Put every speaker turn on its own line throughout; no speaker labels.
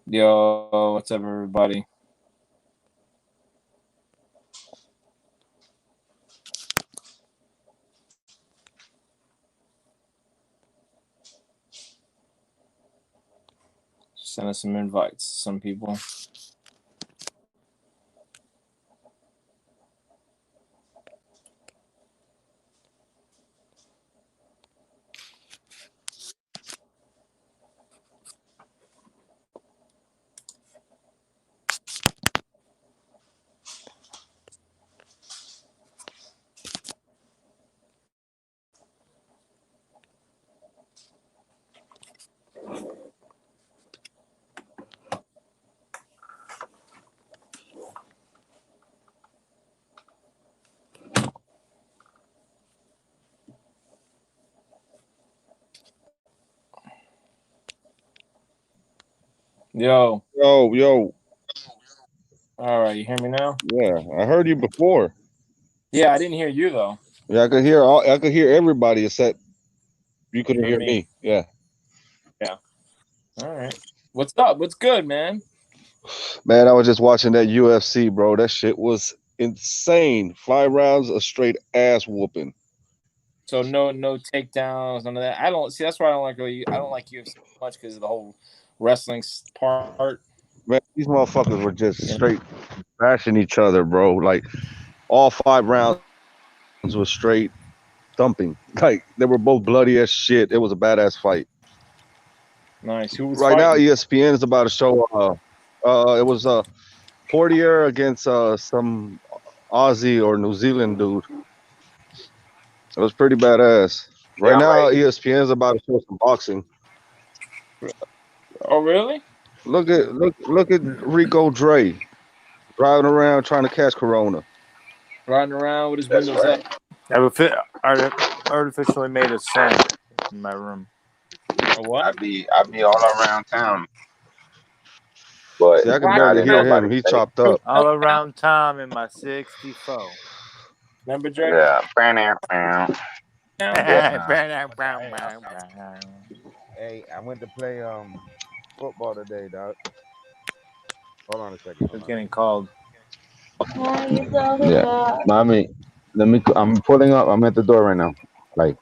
Yo, what's up, everybody? Send us some invites, some people. Yo,
Yo,
all right, you hear me now?
yeah, I heard you before.
Yeah, I didn't hear you though.
Yeah, I could hear everybody except you
You
couldn't
hear
hear
me?
me. Yeah,
Yeah. All right. What's up? What's good, man?
man, I was just watching that UFC, bro. That shit was insane. 5 rounds of straight ass whooping.
So no takedowns, none of that. I don't see. That's why I don't like really. I don't like UFC much because of the whole wrestling part.
Man, these motherfuckers were just
You know?
straight bashing each other, bro. Like all 5 rounds was straight thumping. Like they were both bloody as shit. It was a badass fight.
Nice. Who was
Right now,
fighting?
ESPN is about to show. It was Portier against some Aussie or New Zealand dude. It was pretty badass.
Yeah,
Right
I'm
now,
ready.
ESPN is about to show some boxing.
Oh, really?
Look at Rico Dre driving around trying to catch Corona.
Riding around with his
That's
windows up.
right.
Artificially made a sun in my room.
A what?
I be all around town, but
See, I can
Riding
not
barely
in
hear
around.
him.
nobody's
He's
state.
chopped up.
All around town in my 64.
Remember, Dre?
Yeah.
Now.
Yeah.
Hey, I went to play football today, dog. Hold on a second. Hold
It's
on.
getting called.
Yeah, mommy, let me. I'm pulling up. I'm at the door right now. Like,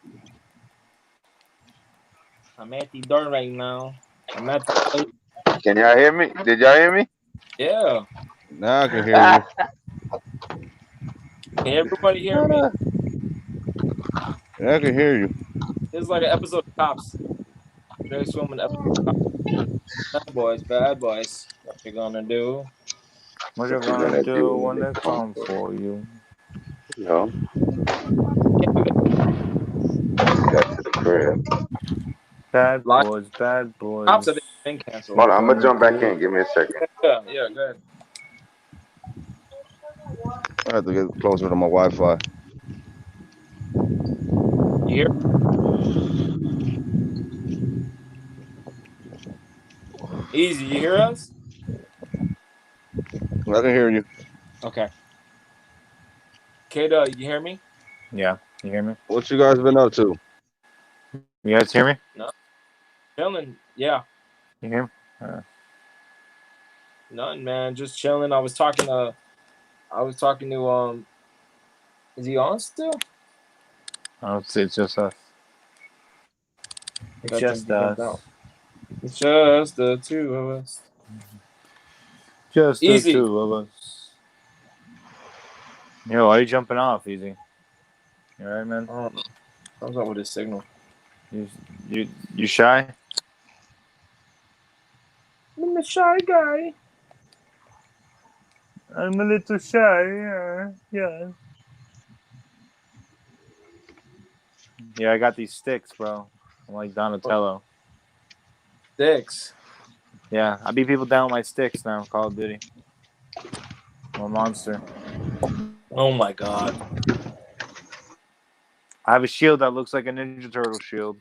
I'm at the door right now. I'm at the.
Can y'all hear me? Did y'all hear me?
Yeah.
Now I can hear you.
Can everybody hear me?
Yeah, I can hear you.
This is like an episode of Cops. Dre Swimming episode of Cops. Bad boys, bad boys. What you gonna do?
What you
What you
gonna
gonna do
do
when
when
they
they
come
come
for
for you?
you? Know,
Yeah, we got
got to the crib.
Bad
live
boys, bad
Cops.
boys.
I think been
What
canceled.
Hold
you
on, I'm gonna
gonna
jump back
do?
in. Give me a second.
Yeah, good.
I have to get closer to my Wi-Fi.
You hear? Easy. You hear us?
I can hear you.
Okay. Kid, you hear me?
Yeah, you hear me?
What you guys been up to?
You guys hear me?
No. Chilling. Yeah.
You hear me?
Nothing, man. Just chilling. I was talking to. Is he on still?
Oh, it's just us. It's
I think
just
he jumped
us.
out. It's just the two of us.
Just the
Easy.
two of us. Yo, why are you jumping off, Easy? You alright, man?
I don't know. Comes up with his signal.
You, you shy?
I'm a shy guy.
I'm a little shy, yeah. Yeah, I got these sticks, bro. I'm like Donatello.
Six.
Yeah, I beat people down with my sticks now, Call of Duty. I'm a monster.
Oh my god.
I have a shield that looks like a Ninja Turtle shield.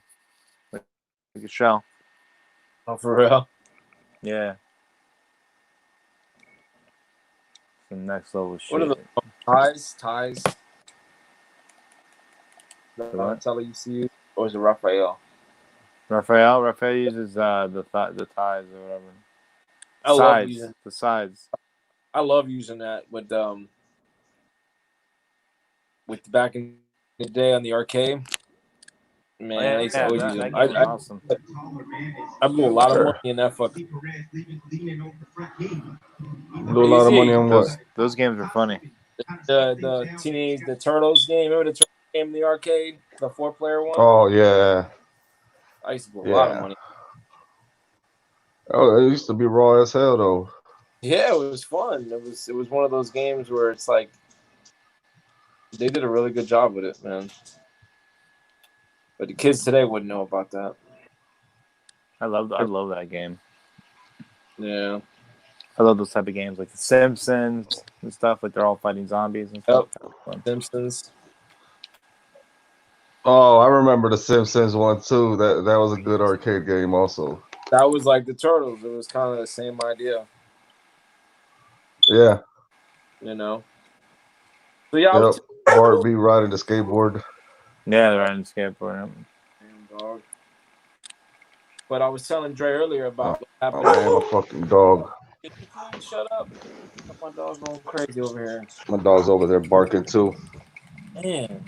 Like a shell.
Oh, for real?
Yeah. Some next level
What are
shit.
the ties? Ties.
The what?
Donatello you see, or is it Raphael?
Raphael uses the ties or whatever.
I love
Sides.
using.
The sides.
I love using that with back in the day on the arcade. Man, I used to always use them.
That game was awesome.
I blew a lot of
Sure.
money in that fucking.
Blew a lot of money on what?
Those games were funny.
The Turtles game. Remember the Turtles game in the arcade, the 4-player one?
Oh yeah.
I used to blow a lot of money.
Oh, it used to be raw as hell though.
Yeah, it was fun. It was one of those games where it's like they did a really good job with it, man. But the kids today wouldn't know about that.
I love that game.
Yeah.
I love those type of games like The Simpsons and stuff. Like they're all fighting zombies and stuff.
Simpsons.
Oh, I remember the Simpsons one too. That was a good arcade game also.
That was like the Turtles. It was kind of the same idea,
Yeah.
you know. So yeah, I was
Bart B riding the skateboard.
Yeah, they're riding the skateboard.
Damn, dog. But I was telling Dre earlier about what
Oh
happened.
man, a fucking dog.
Can you please shut up? My dog's going crazy over here.
My dog's over there barking too.
Man.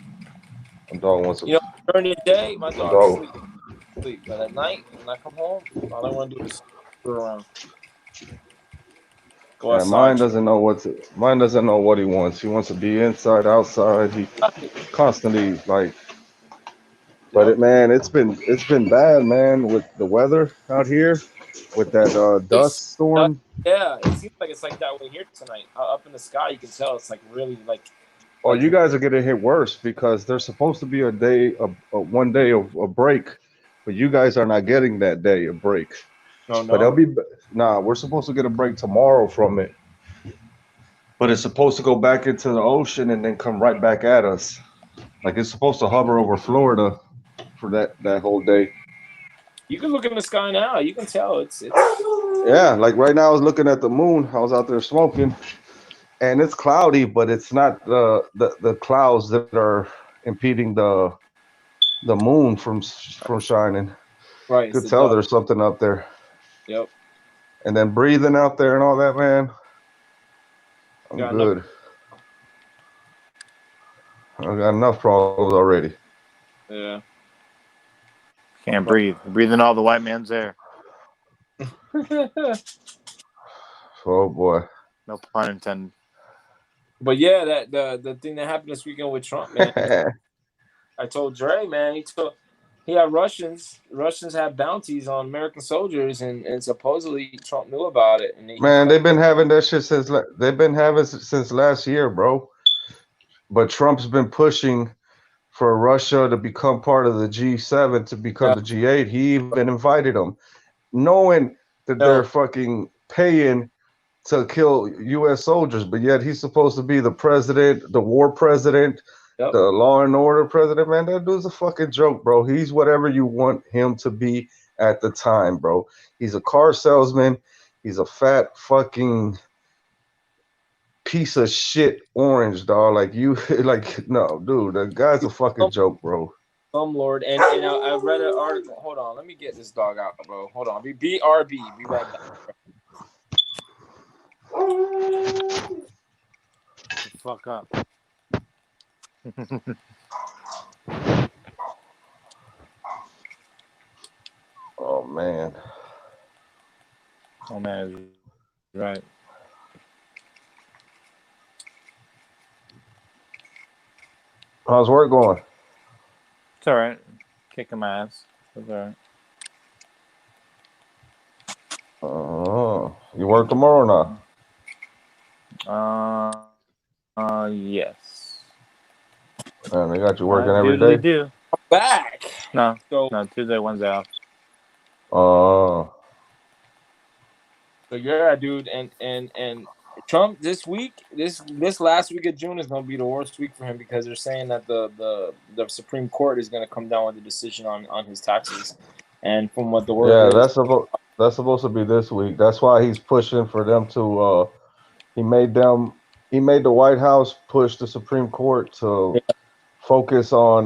My dog wants to.
You know, during the day, my dog
Dog.
sleep. But at night, when I come home, all I want to do is sit around. Go
Yeah,
outside.
mine doesn't know what he wants. He wants to be inside, outside. He constantly like. But man, it's been bad, man, with the weather out here, with that dust storm.
Yeah, it seems like it's like that way here tonight. Up in the sky, you can tell it's like really like.
Oh, you guys are getting hit worse because there's supposed to be a 1 day of a break, but you guys are not getting that day of break.
Oh, no.
But we're supposed to get a break tomorrow from it. But it's supposed to go back into the ocean and then come right back at us. Like it's supposed to hover over Florida for that whole day.
You can look in the sky now. You can tell it's.
Yeah, like right now I was looking at the moon. I was out there smoking, and it's cloudy, but it's not the clouds that are impeding the moon from shining.
Right.
You could tell there's something up there.
Yep.
And then breathing out there and all that, man. I'm
Got
good. I got enough problems already.
Yeah.
Can't breathe. Breathing all the white man's air.
Oh boy.
No pun intended.
But yeah, that the thing that happened this weekend with Trump, man. I told Dre, man, he had Russians had bounties on American soldiers, and supposedly Trump knew about it. And
man, they've been having that shit since last year, bro. But Trump's been pushing for Russia to become part of the G7, to become the G8. He even invited them, knowing that they're fucking paying to kill U.S. soldiers, but yet he's supposed to be the president, the war president, the law and order president. Man, that dude's a fucking joke, bro. He's whatever you want him to be at the time, bro. He's a car salesman. He's a fat fucking piece of shit orange, dog. Like you, like no, dude. The guy's a fucking joke, bro.
Some lord, and I read an article. Hold on, let me get this dog out, bro. Hold on, BRB. Be right back.
Fuck up.
Oh man.
Oh man, right.
How's work going?
It's all right. Kicking my ass. It's all right.
You work tomorrow or
not? Yes.
Man, they got you working every day.
Do.
I'm back.
No,
So
Tuesday, Wednesday off.
Oh.
So yeah, dude, and Trump this week, this last week of June is gonna be the worst week for him because they're saying that the Supreme Court is gonna come down with a decision on his taxes, and from what the word
that's supposed to be this week. That's why he's pushing for them to. He made the White House push the Supreme Court to focus on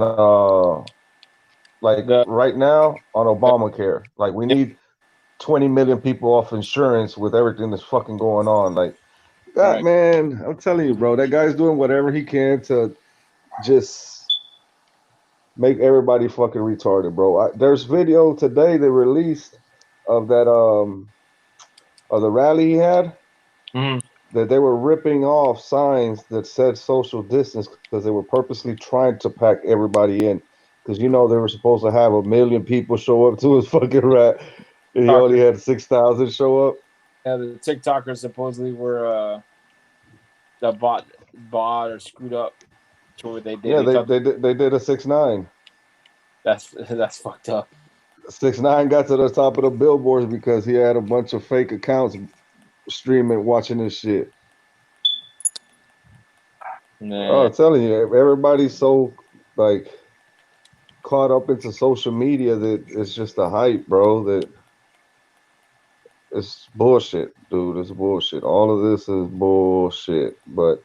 right now on Obamacare. Like we need 20 million people off insurance with everything that's fucking going on. Like, God,
Right.
man, I'm telling you, bro, that guy's doing whatever he can to just make everybody fucking retarded, bro. There's video today they released of that of the rally he had
Mhm.
that they were ripping off signs that said social distance because they were purposely trying to pack everybody in. Because you know they were supposed to have 1 million people show up to his fucking rat, and he only had 6,000 show up.
Yeah, the TikTokers supposedly were the bot or screwed up to what they did.
Yeah,
They thought
they did a 6ix9ine.
that's fucked up.
6ix9ine got to the top of the billboards because he had a bunch of fake accounts streaming, watching this shit. Oh,
Man.
I'm telling you, everybody's so like caught up into social media that it's just a hype, bro. That it's bullshit, dude. It's bullshit. All of this is bullshit. But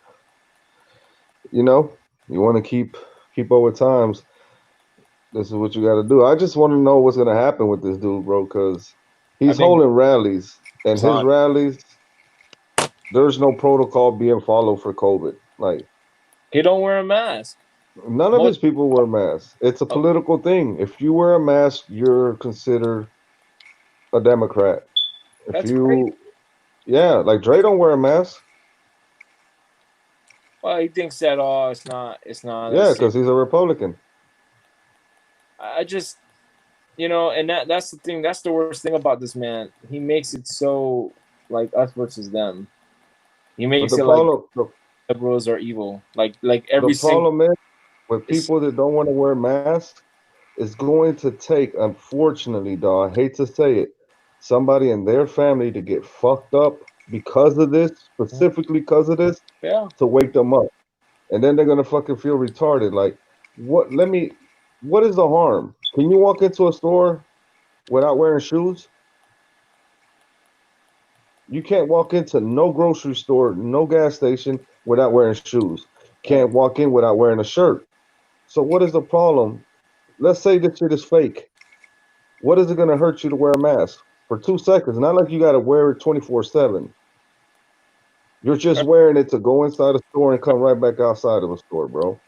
you know, you want to keep up with times. This is what you got to do. I just want to know what's gonna happen with this dude, bro, because he's
think-
holding rallies, and his
Son.
rallies, there's no protocol being followed for COVID. Like
He don't wear a mask.
none of his people wear masks. It's a political thing. If you wear a mask, you're considered a Democrat. If
That's
you,
crazy.
yeah, like Dre don't wear a mask.
Well, he thinks that it's not.
Yeah, because he's a Republican.
I just, and that's the thing. That's the worst thing about this man. He makes it so like us versus them. He
But
makes
the
it like
problem,
liberals are evil. Like every
the
single.
problem is with people that don't want to wear masks, it's going to take, unfortunately, dog, I hate to say it, somebody in their family to get fucked up because of this, specifically because of this,
Yeah.
to wake them up. And then they're gonna fucking feel retarded. Like, what is the harm? Can you walk into a store without wearing shoes? You can't walk into no grocery store, no gas station without wearing shoes. Can't walk in without wearing a shirt. So what is the problem? Let's say this shit is fake. What is it gonna hurt you to wear a mask for 2 seconds? Not like you gotta wear it 24/7. You're just wearing it to go inside a store and come right back outside of a store, bro.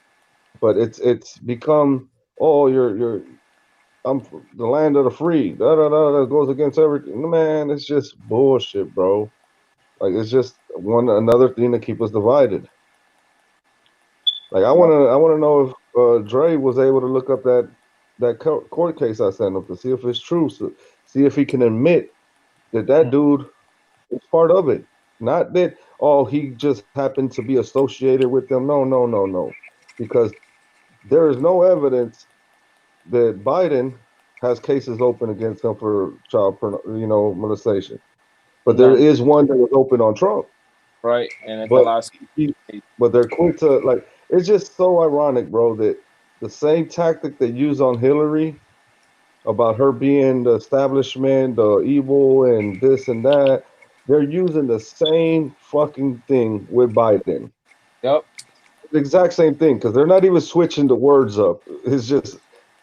But it's become, oh, I'm the land of the free. That goes against everything. Man, it's just bullshit, bro. Like it's just another thing to keep us divided. Like I wanna know if Dre was able to look up that court case I sent him to see if it's true. So, see if he can admit that dude is part of it. Not that he just happened to be associated with them. No. Because there is no evidence that Biden has cases open against him for child molestation. But there is one that was open on Trump.
Right. And at the last
but they're quick to like it's just so ironic, bro, that the same tactic they use on Hillary about her being the establishment, the evil and this and that, they're using the same fucking thing with Biden.
Yep.
The exact same thing, because they're not even switching the words up. It's just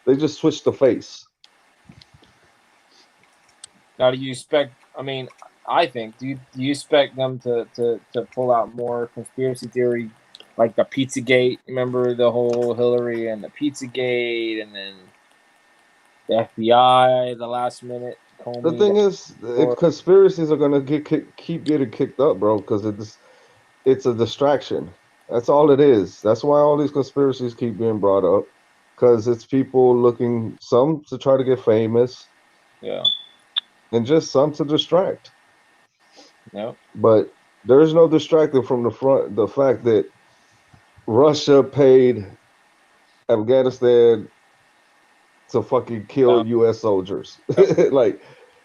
they just switch the face.
Now, do you expect? I mean, I think do you expect them to pull out more conspiracy theory, like the Pizzagate? Remember the whole Hillary and the Pizzagate, and then the FBI, the last minute.
The thing is, conspiracies are gonna keep getting kicked up, bro, because it's a distraction. That's all it is. That's why all these conspiracies keep being brought up, because it's people looking, some to try to get famous, and just some to distract.
Yeah.
But there's no distracting from the fact that Russia paid Afghanistan to fucking kill U.S. soldiers. Like,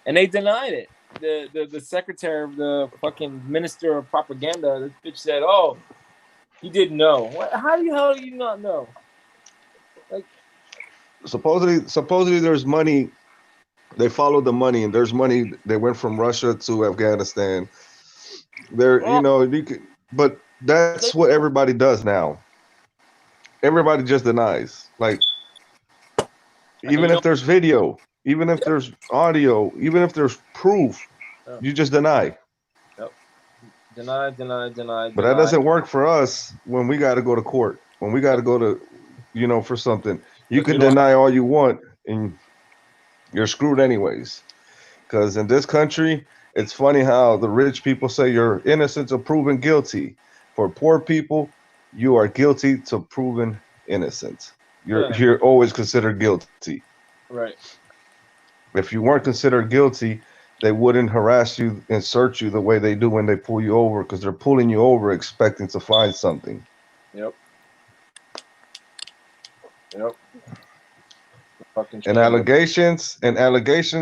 and they denied it. The secretary of the fucking minister of propaganda, this bitch said, "Oh, he didn't know." What? How the hell do you not know? Like,
supposedly there's money. They followed the money, and there's money that went from Russia to Afghanistan. There, but that's what everybody does now. Everybody just denies. Like, even if there's video, even if there's audio, even if there's proof,
Yeah.
you just deny.
Yep. Deny.
But that doesn't work for us when we got to go to court. When we got to go to, for something. You can deny all you want, and you're screwed anyways. Because in this country, it's funny how the rich people say you're innocent of proven guilty. For poor people, you are guilty to proven innocent. You're always considered guilty.
Right.
If you weren't considered guilty, they wouldn't harass you and search you the way they do when they pull you over, because they're pulling you over expecting to find something.
Yep.
And allegations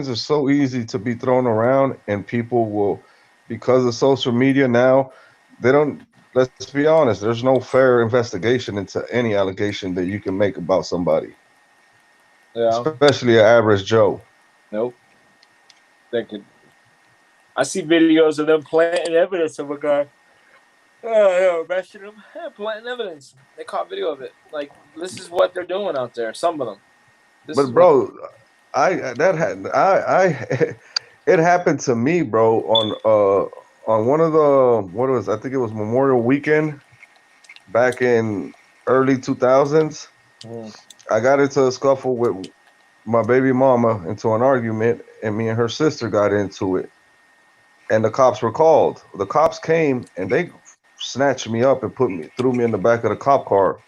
are so easy to be thrown around, and people will, because of social media now, they don't. Let's be honest. There's no fair investigation into any allegation that you can make about somebody.
Yeah.
Especially an average Joe.
Nope. They could. I see videos of them planting evidence of a guy. Arresting him. Planting evidence. They caught video of it. Like, this is what they're doing out there. Some of them.
But bro, it happened to me, bro, on one of the I think it was Memorial Weekend back in early 2000s. I got into a scuffle with my baby mama, into an argument, and me and her sister got into it, and the cops were called. The cops came and they snatched me up and threw me in the back of the cop car.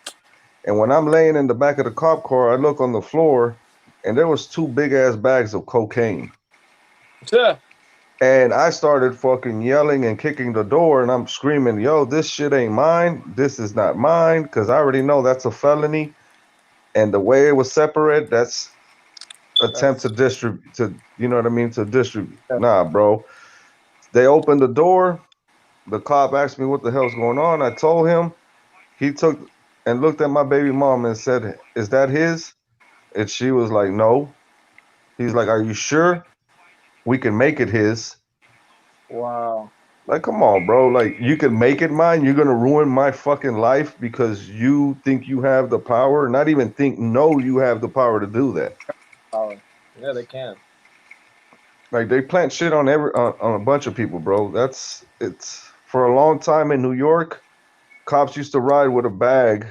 And when I'm laying in the back of the cop car, I look on the floor, and there was 2 big ass bags of cocaine.
Yeah.
And I started fucking yelling and kicking the door, and I'm screaming, "Yo, this shit ain't mine. This is not mine," because I already know that's a felony. And the way it was separate, that's attempt to distribute, to distribute. Nah, bro. They opened the door. The cop asked me what the hell's going on. I told him. He took and looked at my baby mom and said, "Is that his?" And she was like, "No." He's like, "Are you sure? We can make it his."
Wow.
Like, come on, bro. Like, you can make it mine. You're gonna ruin my fucking life because you think you have the power. Not even think, no, you have the power to do that.
Power. Yeah, they can.
Like, they plant shit on a bunch of people, bro. It's for a long time in New York. Cops used to ride with a bag,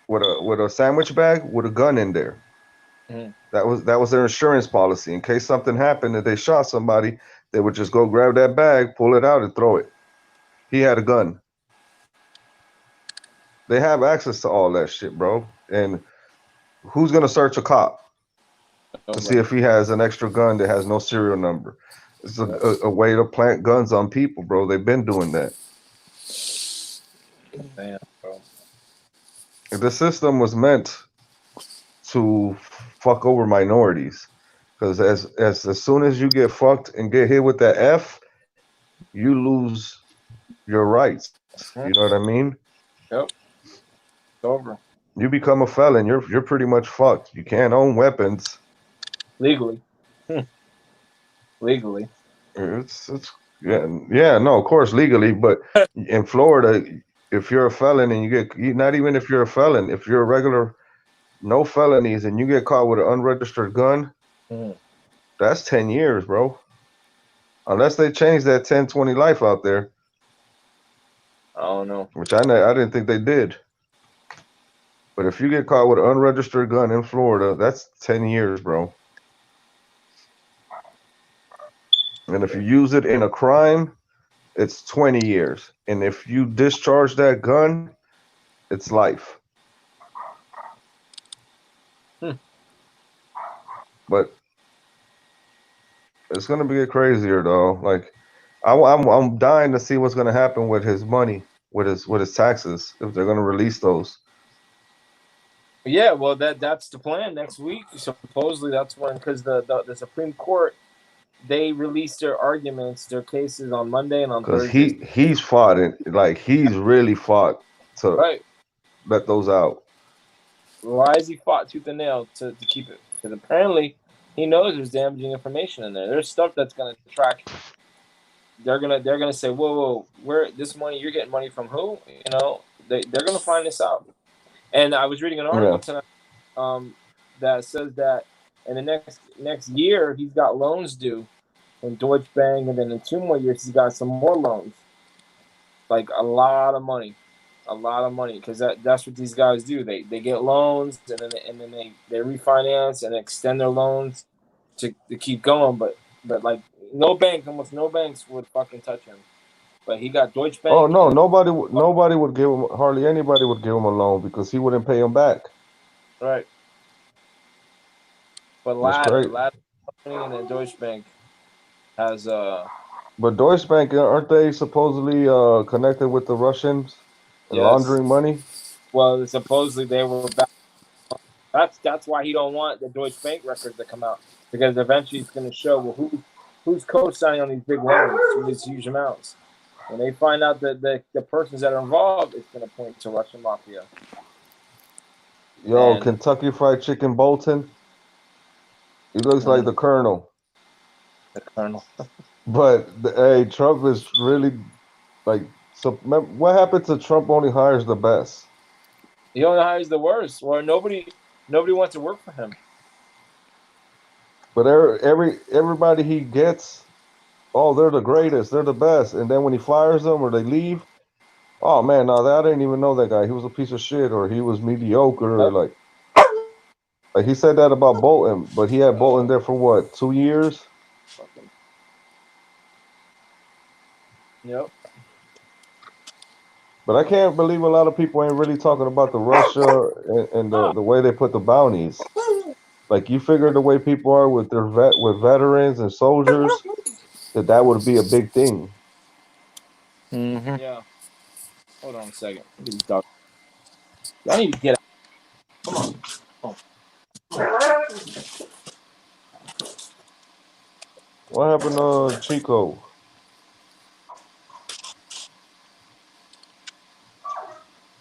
with a sandwich bag with a gun in there.
Mm-hmm.
That was their insurance policy. In case something happened and they shot somebody, they would just go grab that bag, pull it out, and throw it. He had a gun. They have access to all that shit, bro. And who's gonna search a cop to see if he has an extra gun that has no serial number? It's a way to plant guns on people, bro. They've been doing that.
Damn, bro.
The system was meant to fuck over minorities, because as soon as you get fucked and get hit with that F, you lose your rights. You know what I mean?
Yep. It's over.
You become a felon, you're pretty much fucked. You can't own weapons
legally. Legally.
It's no, of course legally, but in Florida, if you're a felon and not even if you're a felon, if you're a regular, no felonies, and you get caught with an unregistered gun, that's 10 years, bro. Unless they change that 10-20 life out there.
I don't know.
Which I didn't think they did. But if you get caught with an unregistered gun in Florida, that's 10 years, bro. And if you use it in a crime, it's 20 years. And if you discharge that gun, it's life. But it's gonna get crazier though. Like, I'm dying to see what's gonna happen with his money, with his taxes, if they're gonna release those.
Yeah, well, that's the plan next week. Supposedly, that's when, because the Supreme Court, they released their arguments, their cases on Monday and on Thursday.
Because he's fought it, like he's really fought to let those out.
Why has he fought tooth and nail to keep it? Because apparently he knows there's damaging information in there. There's stuff that's gonna track. They're gonna say, whoa, where this money? You're getting money from who? You know, they're gonna find this out. And I was reading an article tonight that says that and the next year he's got loans due from Deutsche Bank, and then in 2 more years he's got some more loans, like a lot of money, because that's what these guys do. They get loans and then they refinance and extend their loans to keep going, but like almost no banks would fucking touch him. But he got Deutsche Bank.
Oh no, nobody would give him, hardly anybody would give him a loan because he wouldn't pay him back.
Right. But
That's
Ladder
great.
and then Deutsche Bank has
But Deutsche Bank, aren't they supposedly connected with the Russians and
yes.
laundering money?
Well, supposedly they were back. That's why he don't want the Deutsche Bank records to come out, because eventually it's going to show who's co-signing on these big loans for these huge amounts. When they find out that the persons that are involved, it's going to point to Russian mafia.
Yo,
And-
Kentucky Fried Chicken Bolton. He looks like the Colonel.
The Colonel.
But hey, Trump is really like. So what happened to Trump? Only hires the best.
He only hires the worst. Or nobody wants to work for him.
But everybody he gets, oh, they're the greatest, they're the best. And then when he fires them or they leave, oh man, no, I didn't even know that guy. He was a piece of shit, or he was mediocre, or like he said that about Bolton, but he had Bolton there for what, 2 years?
Yep.
But I can't believe a lot of people ain't really talking about the Russia and the way they put the bounties. Like, you figure the way people are with with veterans and soldiers, that would be a big thing.
Mm-hmm.
Yeah. Hold on a second. Look at these dogs. I need to get out. Come on.
What happened to Chico?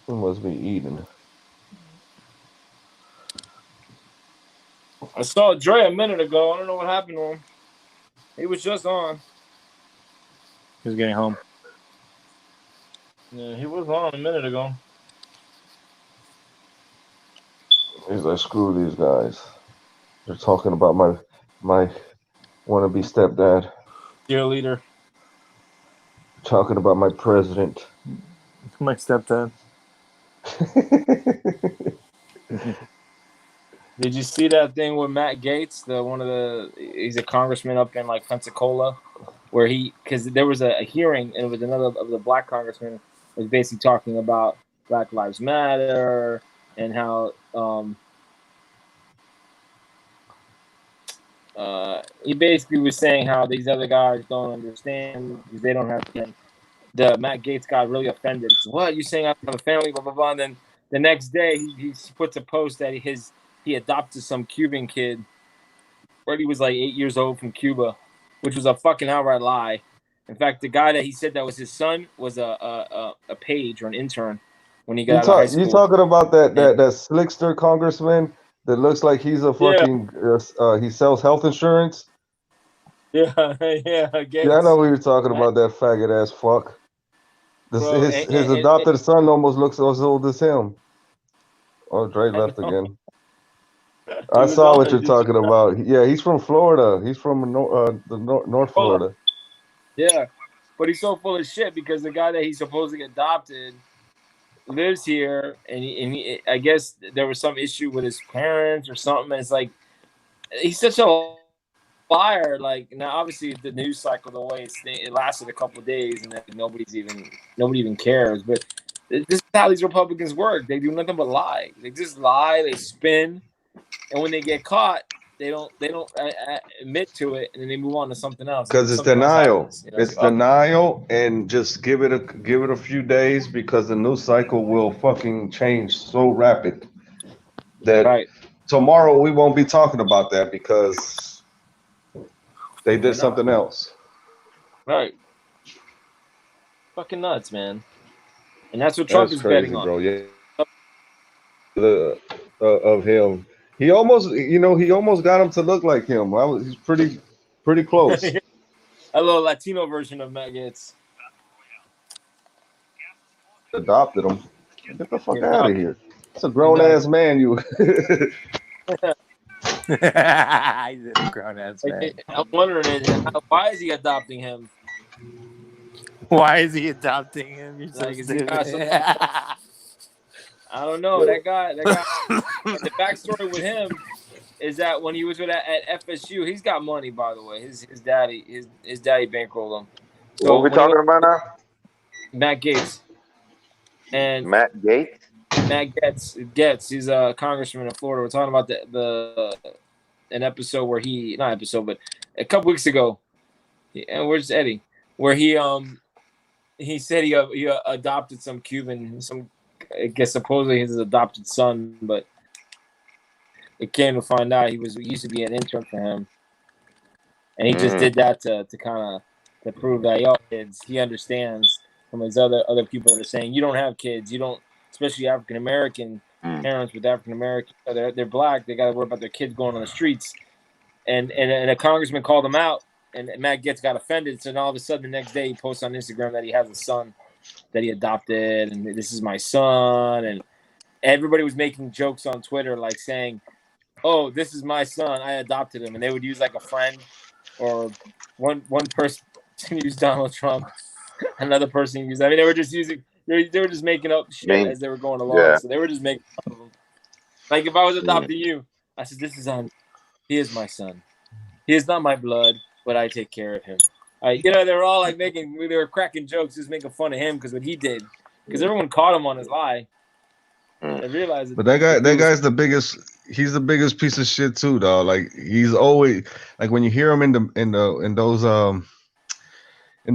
He must be eating.
I saw Dre a minute ago. I don't know what happened to him. He was just on.
He was getting home.
Yeah, he was on a minute ago.
He's like, screw these guys. They're talking about my wannabe stepdad.
Dear leader.
Talking about my president.
My stepdad.
Did you see that thing with Matt Gaetz, he's a congressman up in like Pensacola, where because there was a hearing and it was another of the black congressmen was basically talking about Black Lives Matter and how he basically was saying how these other guys don't understand because they don't have the Matt Gaetz got really offended. He said, what, you saying I have a family, blah blah blah, and then the next day he puts a post that he adopted some Cuban kid when he was like 8 years old from Cuba, which was a fucking outright lie. In fact, the guy that he said that was his son was a page or an intern when he got out of high school.
You talking about that slickster congressman that looks like he's a fucking he sells health insurance?
Yeah, yeah. Gaetz.
Yeah, I know who you're talking about. That faggot ass fuck. His adopted son almost looks as old as him. Oh, Dre left again. I saw what you're talking about. Yeah, he's from Florida. He's from North Florida.
Yeah, but he's so full of shit because the guy that he supposedly adopted lives here, and he I guess there was some issue with his parents or something. And it's like he's such a liar. Like, now, obviously, the news cycle, the way it lasted a couple of days, and then nobody even cares. But this is how these Republicans work. They do nothing but lie. They just lie. They spin, and when they get caught, they don't admit to it, and then they move on to something else.
Because it's denial. It's denial, and just give it a few days because the news cycle will fucking change so rapid that tomorrow we won't be talking about that because they did something else.
Right. Fucking nuts, man. And that's what Trump is
crazy,
betting on.
Bro. Yeah. Of him. He almost got him to look like him. He's pretty close.
A little Latino version of Matt Gaetz.
Adopted him. Get the fuck out of here. It's a grown ass man. You.
He's a grown ass man.
I'm wondering, why is he adopting him?
Why is he adopting him? You're so
Like, is he got
stupid.
I don't know. That guy. The backstory with him is that when he was at FSU, he's got money. By the way, his daddy bankrolled him. So
What we talking about now?
Matt Gaetz. And
Matt Gaetz?
Matt Gaetz, he's a congressman in Florida. We're talking about an episode where but a couple weeks ago, and where's Eddie? Where he said he adopted some Cuban, I guess supposedly his adopted son, but it came to find out he used to be an intern for him, and he just did that to kind of to prove that kids, he understands from his other people that are saying you don't have kids, you don't, especially African American parents with African American, they're black, they got to worry about their kids going on the streets, and a congressman called him out, and Matt Gaetz got offended. So now all of a sudden the next day he posts on Instagram that he has a son that he adopted, and this is my son, and everybody was making jokes on Twitter like saying, "Oh, this is my son, I adopted him," and they would use like a friend, or one person used Donald Trump, another person used. I mean, they were just making up shit as they were going along. Yeah. So they were just making fun of them. Like if I was adopting you, I said, he is my son. He is not my blood, but I take care of him. They were all like they were cracking jokes, just making fun of him because what he did, because everyone caught him on his lie. They realized.
But that guy's the biggest. He's the biggest piece of shit too, dog. Like he's always like when you hear him in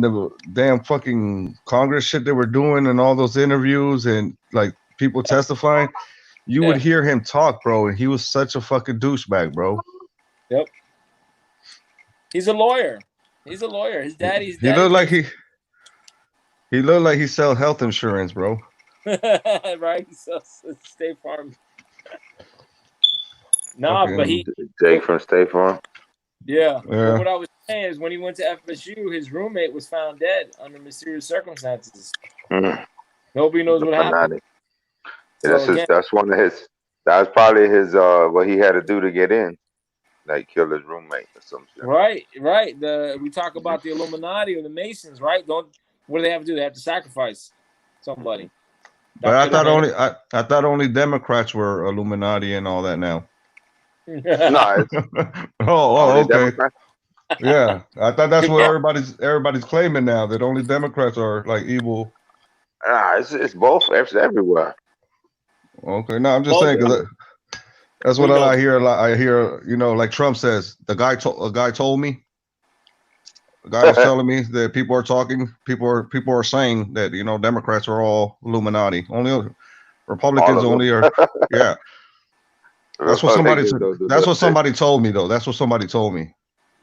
the damn fucking Congress shit they were doing and all those interviews and like people testifying, you would hear him talk, bro, and he was such a fucking douchebag, bro.
Yep. He's a lawyer. His daddy's.
He looked like he sell health insurance, bro.
Right? He sells State Farm. But
Jake from State Farm.
Yeah. What I was saying is when he went to FSU, his roommate was found dead under mysterious circumstances. Nobody knows what happened.
Yeah, that's one of his. That was probably his. What he had to do to get in. Like kill his roommate or some shit. Right.
We talk about the Illuminati or the Masons, right? What do they have to do? They have to sacrifice somebody.
But I thought only Democrats were Illuminati and all that now.
No.
okay. Democrats. Yeah, I thought that's what everybody's claiming now, that only Democrats are like evil.
It's both. It's everywhere.
Okay, no, I'm just saying because that's what I hear a lot. I hear, like Trump says, a guy told me. The guy was telling me that people are saying that Democrats are all Illuminati. Only Republicans only are. Yeah, that's what somebody. That's what somebody told me though. That's what somebody told me.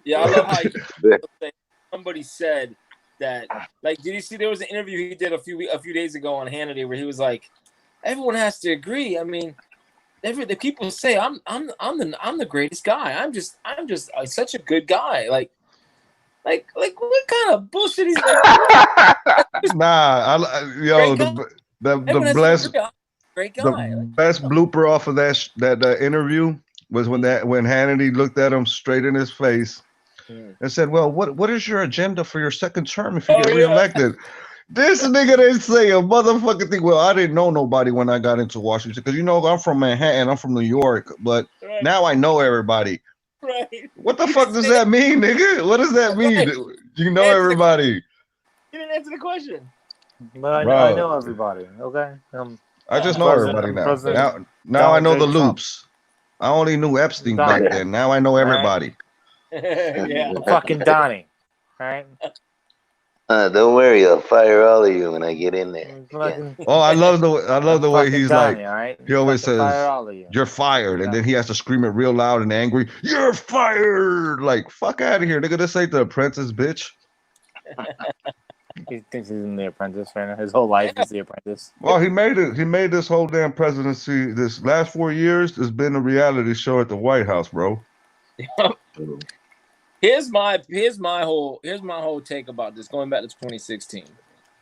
Yeah, I love how somebody said that. Like, did you see there was an interview he did a few days ago on Hannity where he was like, everyone has to agree. I mean, the people say I'm the greatest guy. I'm just such a good guy. Like what kind of bullshit he's like?
the best blooper off of that interview was when Hannity looked at him straight in his face and said, "Well, what is your agenda for your second term if you get reelected?" This nigga didn't say a motherfucking thing. Well, I didn't know nobody when I got into Washington because I'm from Manhattan, I'm from New York, but now I know everybody.
Right.
What the fuck does that mean, nigga? What does that mean? You know everybody.
You didn't answer the question.
But I know everybody. Okay.
I just know everybody now. Now I know the loops. I only knew Epstein back then. Now I know everybody.
Yeah.
Fucking Donnie. All right.
Don't worry, I'll fire all of you when I get in there.
Oh, I love the way he's
Donnie,
like.
right?
He always says, "You're fired," and then he has to scream it real loud and angry. "You're fired!" Like, fuck out of here, nigga. This ain't The Apprentice, bitch.
He thinks he's in The Apprentice right now. His whole life is The Apprentice.
Well, he made it. He made this whole damn presidency. This last 4 years has been a reality show at the White House, bro.
Here's my whole take about this. Going back to 2016,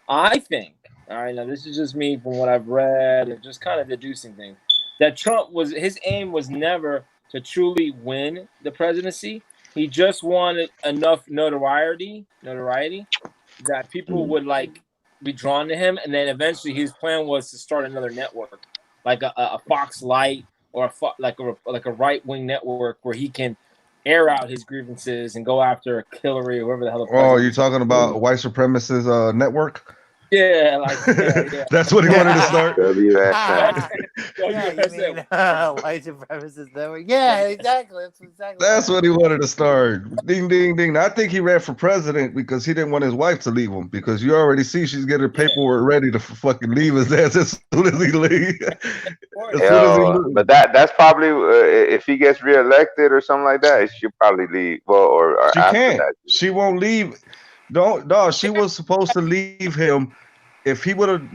I think. All right, now this is just me from what I've read and just kind of deducing things. That Trump his aim was never to truly win the presidency. He just wanted enough notoriety that people would like be drawn to him, and then eventually his plan was to start another network, like a Fox Light or like a right wing network where he can air out his grievances and go after Hillary or whoever the hell.
Oh, you're talking about white supremacist network?
Yeah, like yeah.
That's what he wanted to start.
White supremacist network. Yeah, exactly.
That's what he wanted to start. Ding, ding, ding. I think he ran for president because he didn't want his wife to leave him. Because you already see she's getting paperwork ready to fucking leave his ass as soon as he leaves.
But that's probably if he gets reelected or something like that, she'll probably leave. Well, or
she
after
can't.
that.
She won't leave. No, she was supposed to leave him. If he would have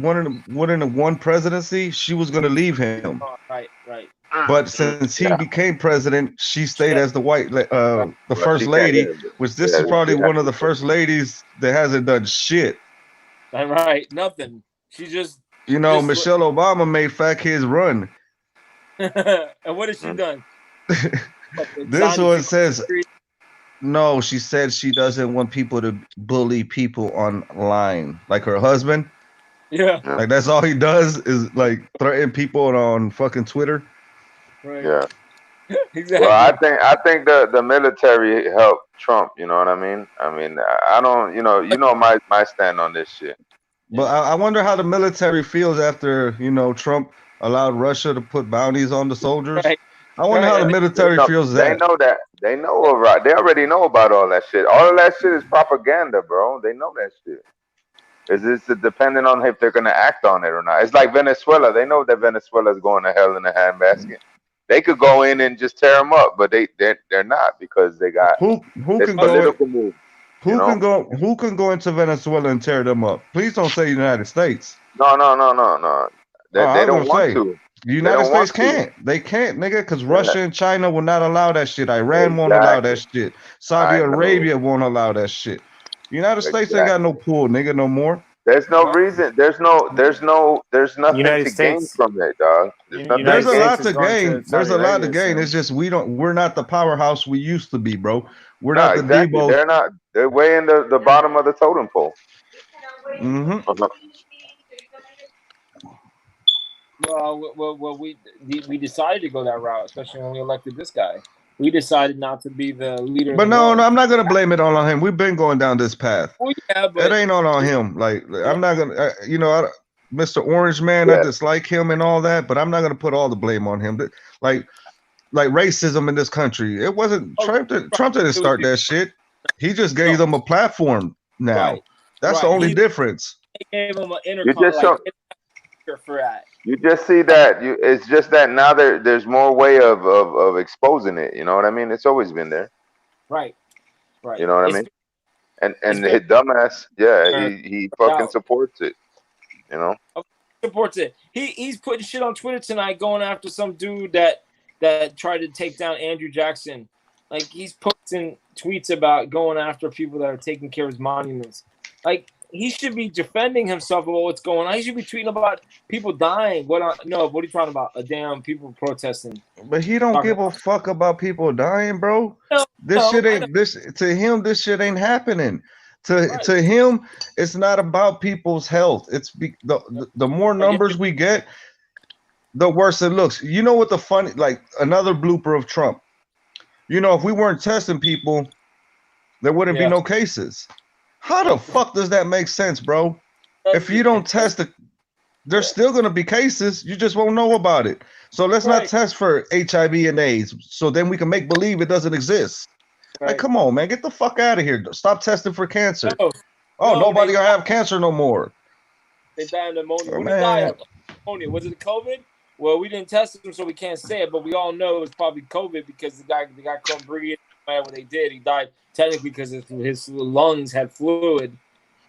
won presidency, she was going to leave him.
Oh, right.
But since he became president, she stayed as the first lady, which this is probably one of the first ladies that hasn't done shit.
Right, nothing. She just
Michelle Obama made fat kids run.
And what has she done?
This one says. No, she said she doesn't want people to bully people online, like her husband.
Yeah.
Like that's all he does is like threaten people on fucking Twitter.
Right.
Yeah.
Exactly.
Well, I think the military helped Trump. You know what I mean? I mean, I don't. My stand on this shit.
But I wonder how the military feels after Trump allowed Russia to put bounties on the soldiers.
Right.
I wonder how the military feels that.
They know that. They know They already know about all that shit. All of that shit is propaganda, bro. They know that shit. It's depending on if they're gonna act on it or not. It's like Venezuela. They know that Venezuela is going to hell in a handbasket. They could go in and just tear them up, but they're not because they got
who can
political move.
Who can go into Venezuela and tear them up? Please don't say United States.
No. They don't want to.
The United States can't. They can't, nigga, because Russia and China will not allow that shit. Iran won't allow that shit. Saudi Arabia won't allow that shit. The United States ain't got no pull, nigga, no more.
There's no reason. There's nothing
United
to
States.
gain from it, dog.
There's a lot to gain. There's a lot to gain. It's just we're not the powerhouse we used to be, bro. We're not the Debo.
They're not. They're way in the bottom of the totem pole.
Mm-hmm.
Well, we decided to go that route, especially when we elected this guy. We decided not to be the leader.
But no, I'm not gonna blame it all on him. We've been going down this path.
Well, yeah, but
it ain't all on him. Like I'm not gonna, Mr. Orange Man, I dislike him and all that, but I'm not gonna put all the blame on him. Like racism in this country, it wasn't Trump. Trump didn't start that shit. He just gave them a platform. Now that's the only difference.
He gave him an for that.
You just see that it's just that now there's more way of exposing it. You know what I mean? It's always been there.
Right.
You know what I mean? And his dumbass, he fucking supports it. You know?
Supports it. He's putting shit on Twitter tonight, going after some dude that tried to take down Andrew Jackson. Like he's posting tweets about going after people that are taking care of his monuments. Like he should be defending himself about what's going on. He should be tweeting about people dying. What are you talking about? Damn people protesting.
But he don't give a fuck about people dying, bro. This shit ain't happening. To him, it's not about people's health. It's the more numbers we get, the worse it looks. You know what the funny, like another blooper of Trump. If we weren't testing people, there wouldn't be no cases. How the fuck does that make sense, bro? If you don't test it, there's still going to be cases. You just won't know about it. So let's not test for HIV and AIDS. So then we can make believe it doesn't exist. Like, come on, man. Get the fuck out of here. Stop testing for cancer. Nobody going to have cancer no more.
They died of pneumonia. When they died of pneumonia, was it COVID? Well, we didn't test them, so we can't say it. But we all know it's probably COVID because the guy couldn't breathe. What they did, he died technically because his lungs had fluid.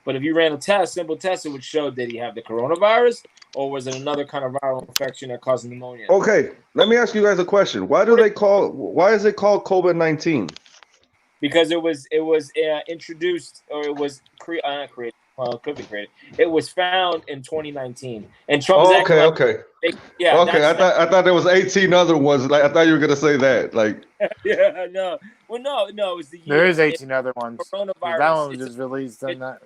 But if you ran a simple test, it would show did he have the coronavirus or was it another kind of viral infection that caused pneumonia?
Okay, let me ask you guys a question. Why is it called COVID-19?
Because it was introduced, or it was created. Well, it could be created. It was found in 2019, and Trump is
Oh,
acting
okay,
like,
okay.
yeah,
Okay, I thought there was 18 other ones. Like I thought you were gonna say that. Like,
yeah, no, well, no, it's the year.
There is 18 other ones.
Coronavirus.
That one was just released on that.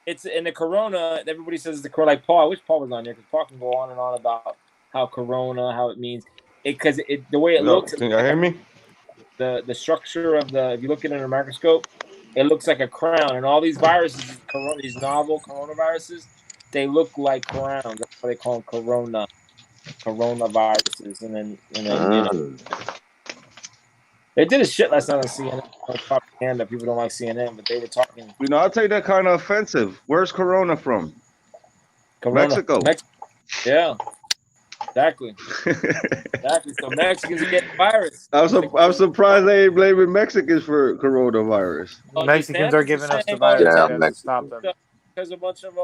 It's in the Corona. Everybody says the Corona. Like Paul, I wish Paul was on there because Paul can go on and on about how Corona, how it means it, because the way it looks.
can you hear me?
The structure of if you look at it in a microscope, it looks like a crown, and all these viruses, these novel coronaviruses, they look like crowns. That's why they call them coronaviruses. And then you know, they did a shit last night on CNN. Propaganda. People don't like CNN, but they were talking.
You know, I'll take that kind of offensive. Where's Corona from? Mexico.
Yeah. Exactly. So Mexicans are getting virus.
I'm surprised they ain't blaming Mexicans for coronavirus.
Mexicans are giving us the virus.
Yeah,
Stop them.
Because a bunch of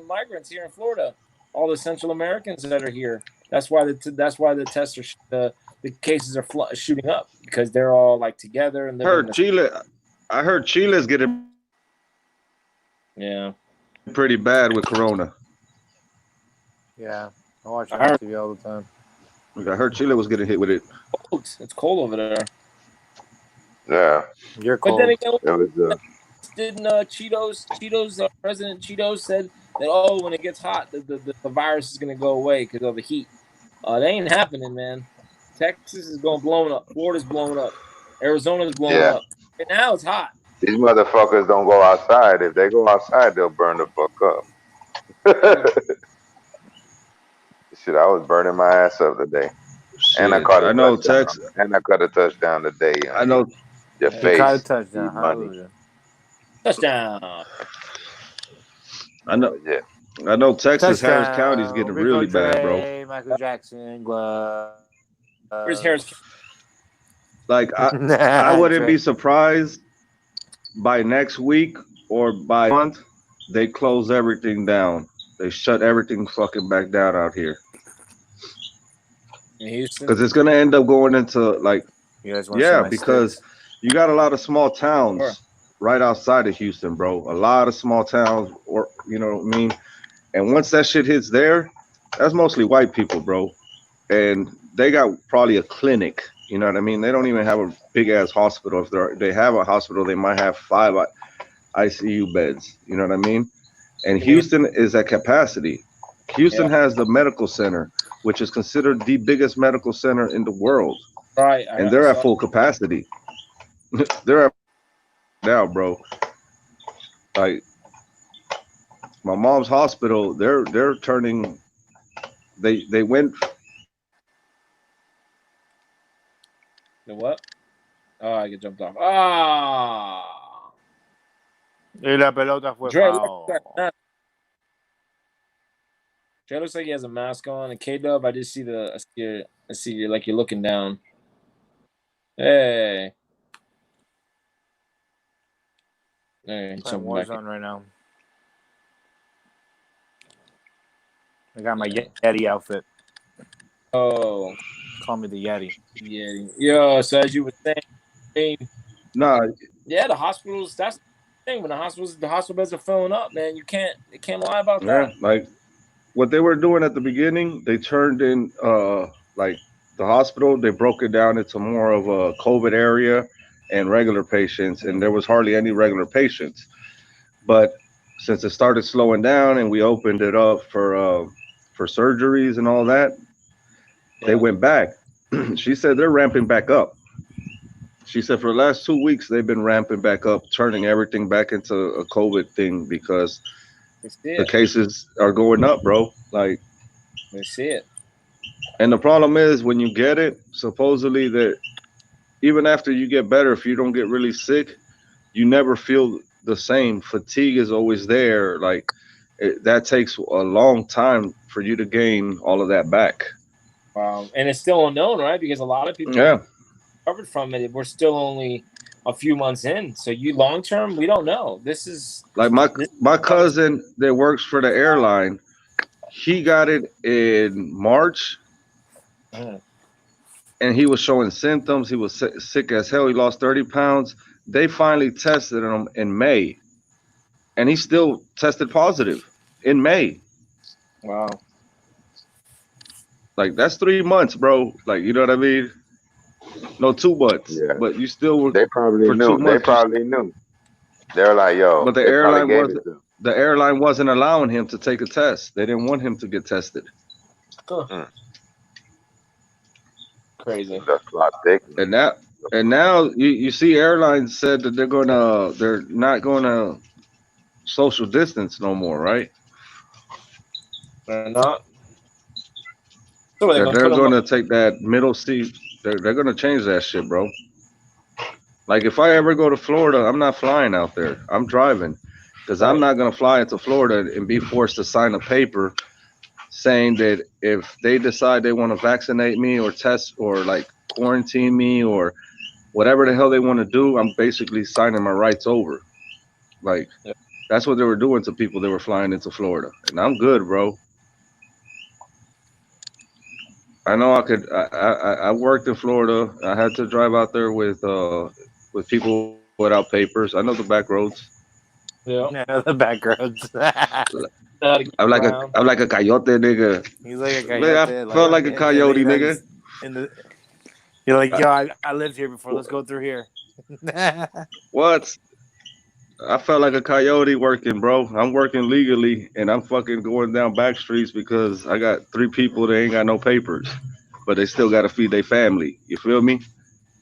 migrants here in Florida, all the Central Americans that are here. That's why the tests are the cases are shooting up because they're all like together and
I heard Chile's getting pretty bad with corona.
Yeah. I watch it on TV all the time.
I heard Chile was getting hit with it.
It's cold over there.
Yeah.
You're cold.
But then again, didn't Cheetos, President Cheetos said that, when it gets hot, the virus is going to go away because of the heat. That ain't happening, man. Texas is blowing up. Florida's blowing up. Arizona's blowing up. And now it's hot.
These motherfuckers don't go outside. If they go outside, they'll burn the fuck up. Shit, I was burning my ass up today.
Shit,
and I caught a
Texas.
And I caught a touchdown today.
I know.
Your face.
Caught a touchdown. Hallelujah.
Touchdown.
I know.
Yeah.
I know Texas, Harris County is getting really bad, bro.
Michael Jackson,
Where's Harris?
Like, I wouldn't be surprised by next week or by month, they close everything down. They shut everything fucking back down out here.
In Houston?
Because it's going to end up going into, like,
because
because you got a lot of small towns right outside of Houston, bro. A lot of small towns, or you know what I mean? And once that shit hits there, that's mostly white people, bro. And they got probably a clinic, you know what I mean? They don't even have a big-ass hospital. If they have a hospital, they might have 5 ICU beds, you know what I mean? And Houston is at capacity. Houston has the medical center, which is considered the biggest medical center in the world.
Right.
And they're at full capacity. They're at now, bro. Like my mom's hospital, they're turning. They went.
The what? Oh, I get jumped off. Ah.
Y la pelota fue
Dre looks like he has a mask on. And K-Dub, I just see I see you like you're looking down. Hey. Hey,
Warzone right now. I got my Yeti outfit.
Oh.
Call me the Yeti.
Yeah. Yo, so as you were saying,
Nah.
yeah, the hospitals, that's the thing. When the hospital beds are filling up, man, you can't lie about that.
Yeah, like what they were doing at the beginning, they turned in like the hospital, they broke it down into more of a COVID area and regular patients, and there was hardly any regular patients. But since it started slowing down and we opened it up for surgeries and all that, they went back. She said they're ramping back up. She said for the last 2 weeks they've been ramping back up, turning everything back into a COVID thing because the cases are going up, bro. Like
they see it.
And the problem is when you get it, supposedly that even after you get better, if you don't get really sick, you never feel the same. Fatigue is always there. Like that takes a long time for you to gain all of that back.
Wow. And it's still unknown, right? Because a lot of people recovered from it. We're still only a few months in. So long term, we don't know. This is
like my cousin that works for the airline. He got it in March. And he was showing symptoms. He was sick as hell. He lost 30 pounds. They finally tested him in May. and he still tested positive in May.
Wow.
Like that's 3 months, bro. Like you know what I mean? No, 2 months.
Yeah.
But you still were
They probably
for 2
knew. They
months.
probably knew. They're like, yo.
But the
They probably
airline
gave
wasn't
it to him.
the airline wasn't allowing him to take a test. They didn't want him to get tested.
Huh. Crazy.
The plot thickens.
And now you see airlines said that they're not gonna social distance no more, right?
They're not. So
They're
put 'em
gonna take that middle seat. They're gonna change that shit, bro. Like if I ever go to Florida, I'm not flying out there. I'm driving because I'm not gonna fly into Florida and be forced to sign a paper saying that if they decide they want to vaccinate me or test or like quarantine me or whatever the hell they want to do, I'm basically signing my rights over. Like that's what they were doing to people that were flying into Florida, and I'm good, bro. I know I could. I worked in Florida. I had to drive out there with people without papers. I know the back roads.
Yeah.
No, the back roads.
I'm like a coyote, nigga.
He's like a
Man,
coyote.
I felt like a coyote, nigga.
You're like, yo, I lived here before. Let's go through here.
What? I felt like a coyote working, bro. I'm working legally, and I'm fucking going down back streets because I got 3 people that ain't got no papers, but they still got to feed their family. You feel me?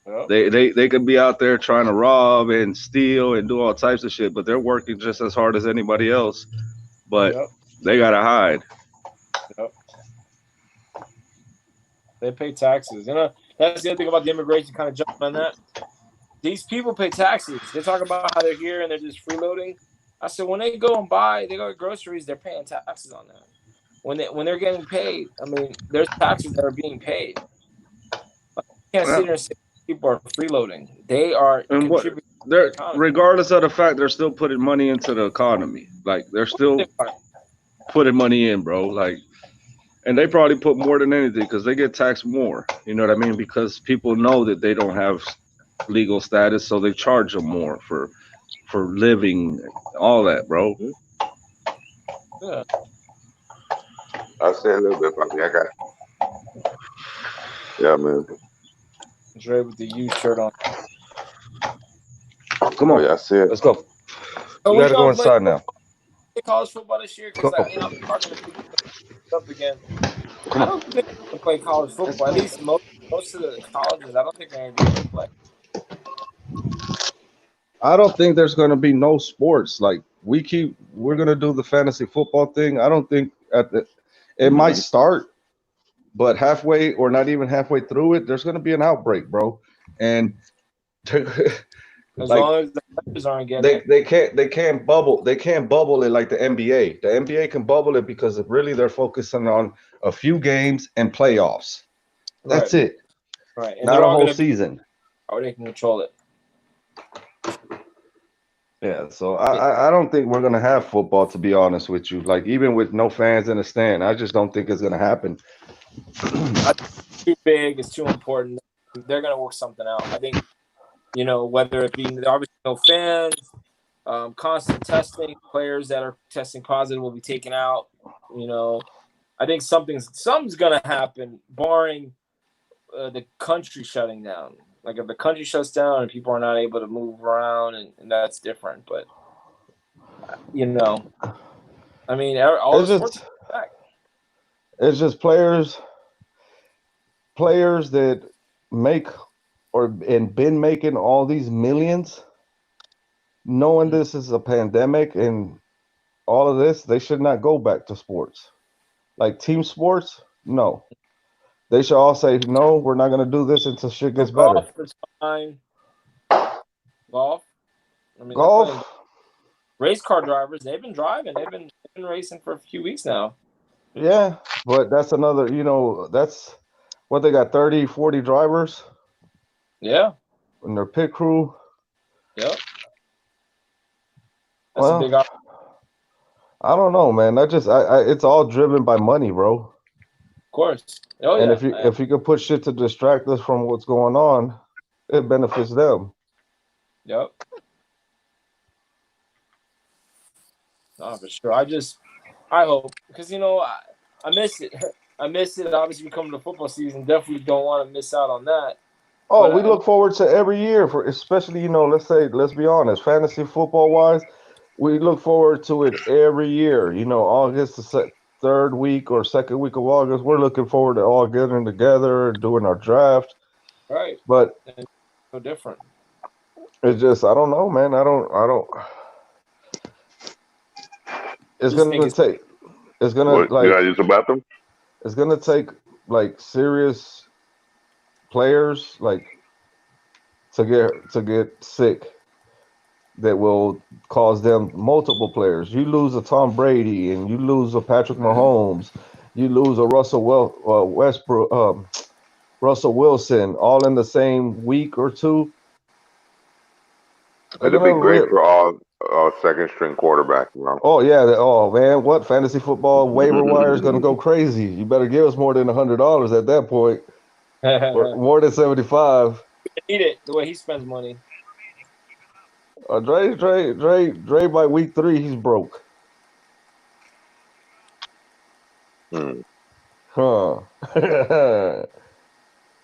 Yep. They could be out there trying to rob and steal and do all types of shit, but they're working just as hard as anybody else. But they gotta hide.
Yep. They pay taxes. You know, that's the other thing about the immigration. Kind of jumping on that. These people pay taxes. They talk about how they're here and they're just freeloading. I said when they go to groceries, they're paying taxes on that. When they're getting paid, I mean, there's taxes that are being paid. You can't sit there and say people are freeloading. They are contributing.
Regardless of the fact, they're still putting money into the economy. Like they're still putting money in, bro. Like, and they probably put more than anything because they get taxed more. You know what I mean? Because people know that they don't have legal status, so they charge them more for living, all that, bro.
Yeah.
I'll say a little bit, Bobby. I got it. Yeah, man.
Dre with the U shirt on.
Come on,
yeah, I see it.
Let's go. We gotta go inside now.
College football this year because I'm talking to people up again. I don't think they're gonna play college football. At least most of the colleges, I don't think they're gonna be play.
I don't think there's gonna be no sports. Like we're gonna do the fantasy football thing. I don't think it might start, but halfway or not even halfway through it, there's gonna be an outbreak, bro. And
as long as the players aren't getting
they can't bubble it like the NBA. The NBA can bubble it because they're focusing on a few games and playoffs. That's it.
Right. And
not a whole season.
Or they can control it.
Yeah, so I don't think we're gonna have football, to be honest with you. Like even with no fans in the stand, I just don't think it's gonna happen.
It's too big, it's too important. They're gonna work something out. I think, you know, whether it be obviously no fans, constant testing, players that are testing positive will be taken out. You know, I think something's gonna happen, barring the country shutting down. Like if the country shuts down and people are not able to move around, and that's different. But you know, I mean, all the sports are back.
It's just players that make and been making all these millions, knowing this is a pandemic and all of this, they should not go back to sports. Like team sports, no. They should all say, no, we're not going to do this until shit gets better.
Golf. I mean,
golf.
Race car drivers, they've been driving. They've been racing for a few weeks now.
Yeah, but that's another, that's what they got, 30, 40 drivers.
Yeah.
And their pit crew.
Yep. That's a big opportunity.
I don't know, man. It's all driven by money, bro.
Of course. Oh,
and
yeah.
if you could put shit to distract us from what's going on, it benefits them.
Yep. No, for sure. I hope because I miss it. I miss it. Obviously, coming to football season, definitely don't want to miss out on that.
Oh,
But
we look forward to every year for, especially let's be honest, fantasy football wise, we look forward to it every year. August, the third week or second week of August, we're looking forward to all getting together, doing our draft.
right,
But
and no different.
it's just, I don't know, man. I don't. It's
Just think
gonna
it's
take. It's gonna
What, you
like.
gotta use the bathroom?
It's gonna take like serious players like to get sick that will cause them multiple players. You lose a Tom Brady and you lose a Patrick Mahomes, you lose a Westbrook, Russell Wilson, all in the same week or two. They're
It'd be
gonna
great for all second string quarterbacks, bro.
Oh yeah, oh man, what fantasy football waiver wire is gonna go crazy. You better give us more than $100 at that point, or more than 75.
Need it the way he spends money.
Dre by week 3 he's broke. Huh.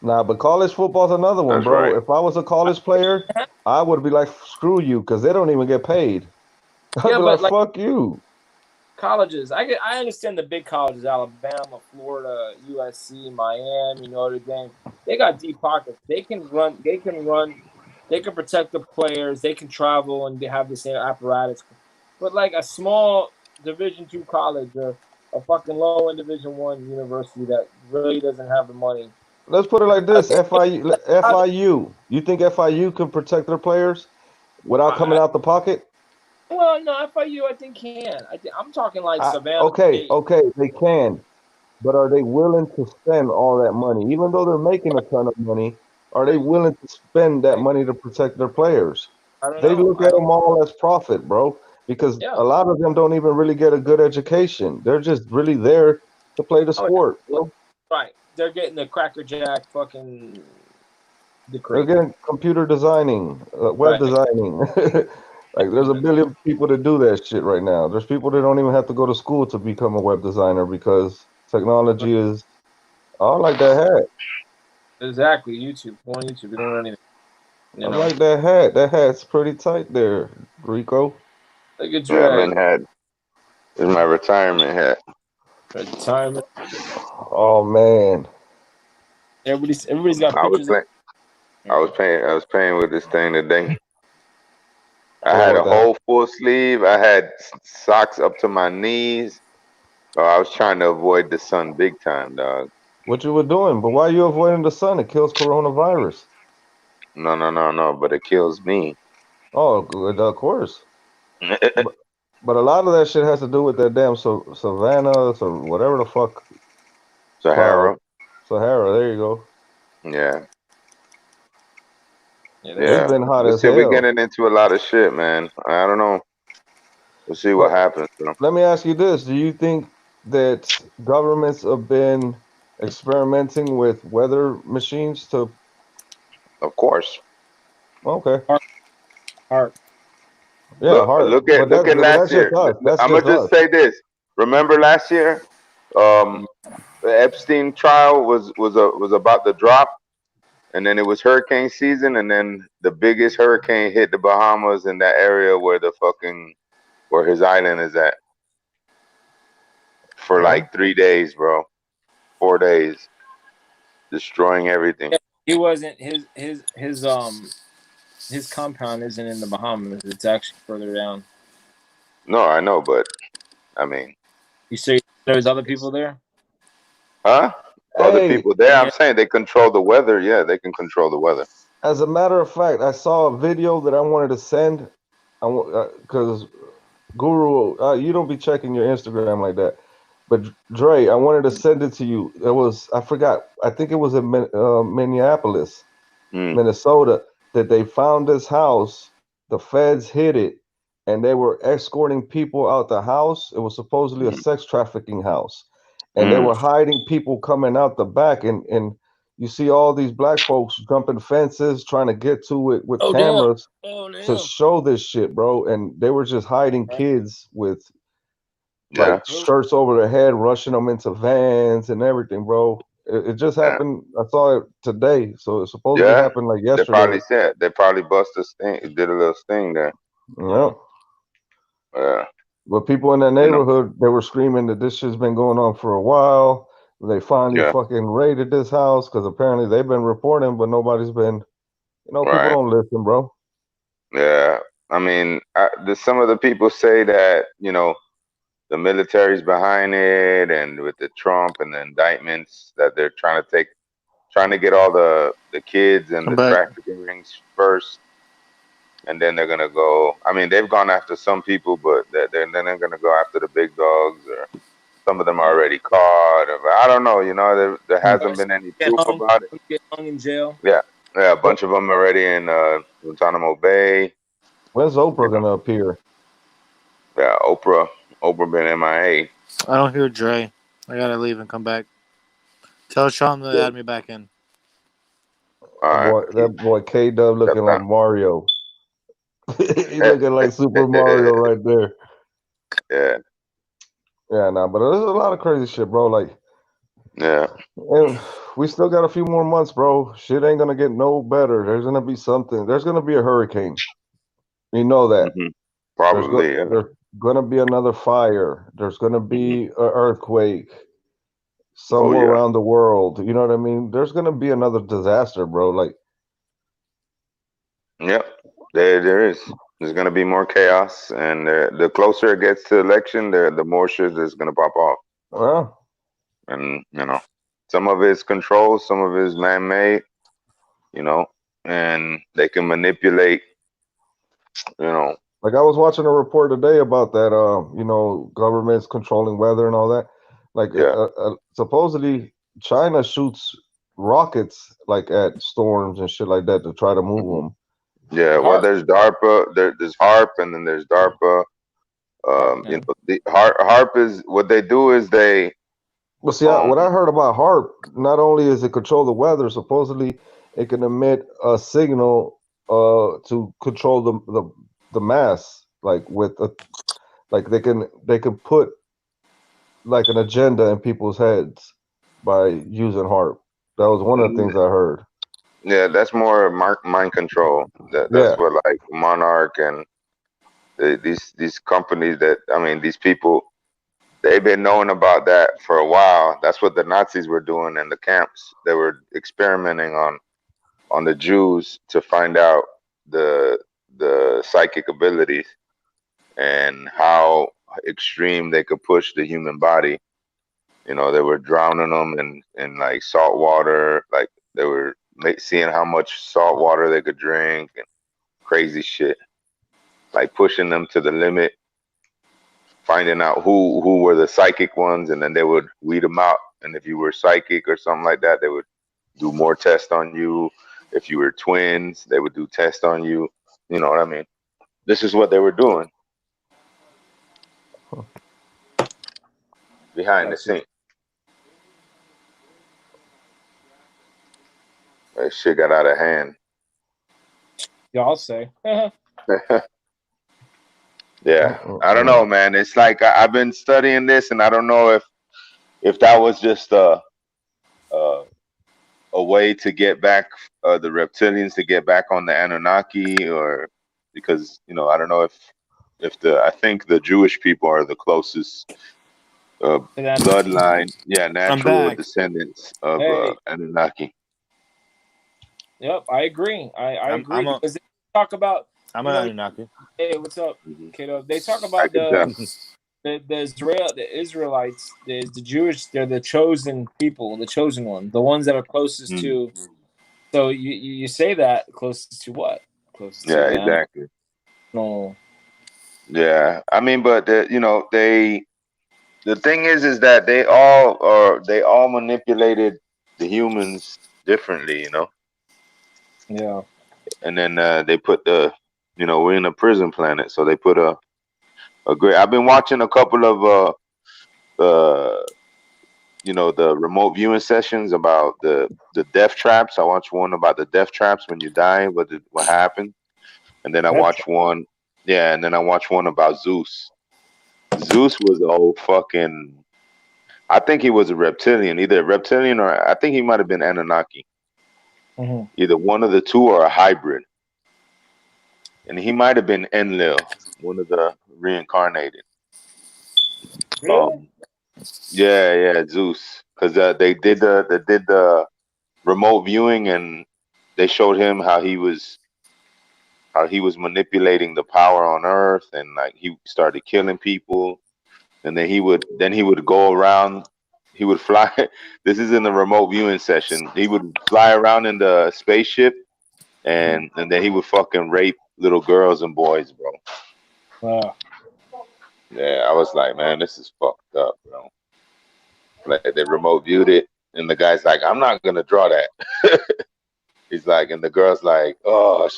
Nah, but college football's another one,
That's
bro.
right.
If I was a college player, I would be like, screw you, because they don't even get paid. I'd
Yeah,
be
but
like, fuck you.
Colleges, I understand the big colleges: Alabama, Florida, USC, Miami, Notre Dame. They got deep pockets. They can run. They can protect the players. They can travel and they have the same apparatus. But like a small Division II college or a fucking low end Division I university that really doesn't have the money.
Let's put it like this: FIU. You think FIU can protect their players without coming out the pocket?
Well, no, FIU I think can. I'm talking like Savannah.
Okay,
State.
they can, but are they willing to spend all that money, even though they're making a ton of money? Are they willing to spend that money to protect their players? They look at them all as profit, bro, because a lot of them don't even really get a good education. They're just really there to play the sport, bro.
Right. They're getting the Cracker Jack fucking
They're
degree.
getting computer designing, web designing. Like, there's a billion people that do that shit right now. There's people that don't even have to go to school to become a web designer because technology is. I like that hat.
Exactly. YouTube. Go on YouTube. You don't know anything.
I like that hat. That hat's pretty tight there, Rico.
Look at
Dre. Hat. This is my retirement hat.
Retirement.
Oh man.
Everybody's got pictures.
I was playing with this thing today. I had a whole full sleeve. I had socks up to my knees. So I was trying to avoid the sun big time, dog.
What you were doing? But why are you avoiding the sun? It kills coronavirus.
No. But it kills me.
Oh, of course. But a lot of that shit has to do with that damn Savannah, so whatever the fuck.
Sahara.
Sahara, there you go.
Yeah.
It's been hot as hell.
We're getting into a lot of shit, man. I don't know. We'll see what happens.
Let me ask you this. Do you think that governments have been experimenting with weather machines to...
Of course.
Okay.
Hard.
Yeah, hard.
Look at last year. I'm gonna just say this. Remember last year, the Epstein trial was about to drop, and then it was hurricane season, and then the biggest hurricane hit the Bahamas in that area where his island is at. For like 3 days, bro. 4 days. Destroying everything.
He wasn't his compound isn't in the Bahamas. It's actually further down.
No, I know, but I mean,
you say there's other people there?
Huh? Other people there. I'm saying they control the weather. Yeah, they can control the weather.
As a matter of fact, I saw a video that I wanted to send, because Guru, you don't be checking your Instagram like that. But Dre, I wanted to send it to you. I forgot. I think it was in Minneapolis, Minnesota, that they found this house. The feds hid it, and they were escorting people out the house. It was supposedly a sex trafficking house, and they were hiding people coming out the back. And you see all these black folks jumping fences, trying to get to it with cameras to show this shit, bro. And they were just hiding kids with
Yeah,
like shirts over their head, rushing them into vans and everything, bro. It just
yeah,
happened. I saw it today, so it supposedly
yeah.
happened like
They probably
yesterday.
said they probably bust a sting, did a little sting there.
Yeah.
Yeah,
But people in that
you know.
neighborhood, they were screaming that this shit's been going on for a while. They finally
Yeah,
fucking raided this house because apparently they've been reporting, but nobody's been. People
right.
don't listen, bro.
Yeah, I mean, some of the people say that the military's behind it, and with the Trump and the indictments that they're trying to get all the kids and
I'm
the
back.
trafficking rings first, and then they're gonna go. I mean, they've gone after some people, but then they're gonna go after the big dogs, or some of them are already caught. Or, I don't know. There hasn't been any
Get
proof
hung,
about it.
get hung in jail.
Yeah, yeah, a
But
bunch of them already in Guantanamo Bay.
When's
You
Oprah
know,
gonna appear?
yeah, Oprah been MIA.
I don't hear Dre. I gotta leave and come back. Tell Sean to add me back in.
All right,
That boy K Dub
got
looking like
time.
Mario. He looking like Super Mario right there.
Yeah,
Yeah, nah, but there's a lot of crazy shit, bro. Like,
yeah,
and we still got a few more months, bro. Shit ain't gonna get no better. There's gonna be something. There's gonna be a hurricane. You know that.
hmm probably. Yeah.
There's gonna be another fire. There's gonna be an earthquake somewhere
yeah.
around the world. You know what I mean? There's gonna be another disaster, bro. Like,
Yep, there is. There's gonna be more chaos, and the closer it gets to election, the more shit is gonna pop off.
well,
And some of it's controlled, some of it's man-made. And they can manipulate.
like I was watching a report today about that. Governments controlling weather and all that. Like,
Yeah.
supposedly China shoots rockets like at storms and shit like that to try to move
Mhm.
them.
Yeah. Well, there's DARPA, there's HARP, and then there's DARPA. The HARP is what they do is they.
Well, see, what I heard about HARP, not only is it control the weather, supposedly it can emit a signal to control the mass, like they can put like an agenda in people's heads by using HARP. That was one of the things I heard.
Yeah, that's more mind control. That's what like Monarch and these companies these people, they've been knowing about that for a while. That's what the Nazis were doing in the camps. They were experimenting on the Jews to find out the psychic abilities and how extreme they could push the human body. They were drowning them in like salt water. Like they were seeing how much salt water they could drink and crazy shit. Like pushing them to the limit, finding out who were the psychic ones, and then they would weed them out. And if you were psychic or something like that, they would do more tests on you. If you were twins, they would do tests on you. You know what I mean? This is what they were doing behind the scenes. That shit got out of hand.
Y'all say.
Yeah, I don't know, man. It's like I've been studying this, and I don't know if that was just a way to get back the reptilians to get back on the Anunnaki, or because I don't know if I think the Jewish people are the closest bloodline, natural descendants of Anunnaki.
Yep, I agree. I agree because they talk about.
I'm an Anunnaki.
Hey, what's up, kiddo? They talk about the Israelites, the Jewish. They're the chosen people, the chosen one, the ones that are closest to. So you say that closest to what? Closest to
exactly.
No.
Yeah, I mean, but the thing is that they all manipulated the humans differently,
Yeah.
And then they put we're in a prison planet, so they put a great. I've been watching a couple of the remote viewing sessions about the death traps. I watched one about the death traps when you die, what happened, and then I watched one. Yeah, and then I watched one about Zeus, Zeus was a whole fucking. I think he was a reptilian, either a reptilian or I think he might have been Anunnaki.
Mhm.
Either one of the two or a hybrid. And he might have been Enlil, one of the reincarnated.
Really?
Yeah, Zeus, because they did the remote viewing and they showed him how he was manipulating the power on Earth, and like he started killing people, and then he would go around. He would fly. This is in the remote viewing session. He would fly around in the spaceship, and then he would fucking rape little girls and boys, bro.
Wow.
Yeah, I was like, man, this is fucked up, bro. Like they remote viewed it, and the guy's like, I'm not gonna draw that. He's like, and the girl's like, oh,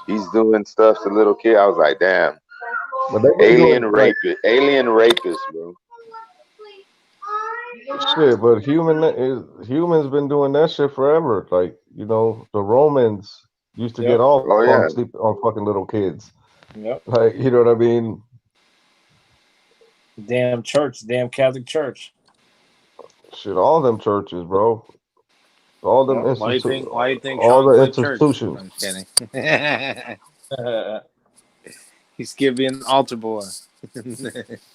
he's doing stuff to little kid. I was like, damn,
But they been
alien
doing, like,
rapist, bro.
shit, but humans been doing that shit forever. Like, you know, the Romans used to
Yep.
get all
Oh, yeah.
on sleep on fucking little kids.
Yep.
Like, you know what I mean?
Damn church, damn Catholic Church.
Shit, all them churches, bro. All them
Why do you think? Why do you think
all
Sean
the
quit church?
institutions.
I'm just kidding. He's gonna be an altar boy.
That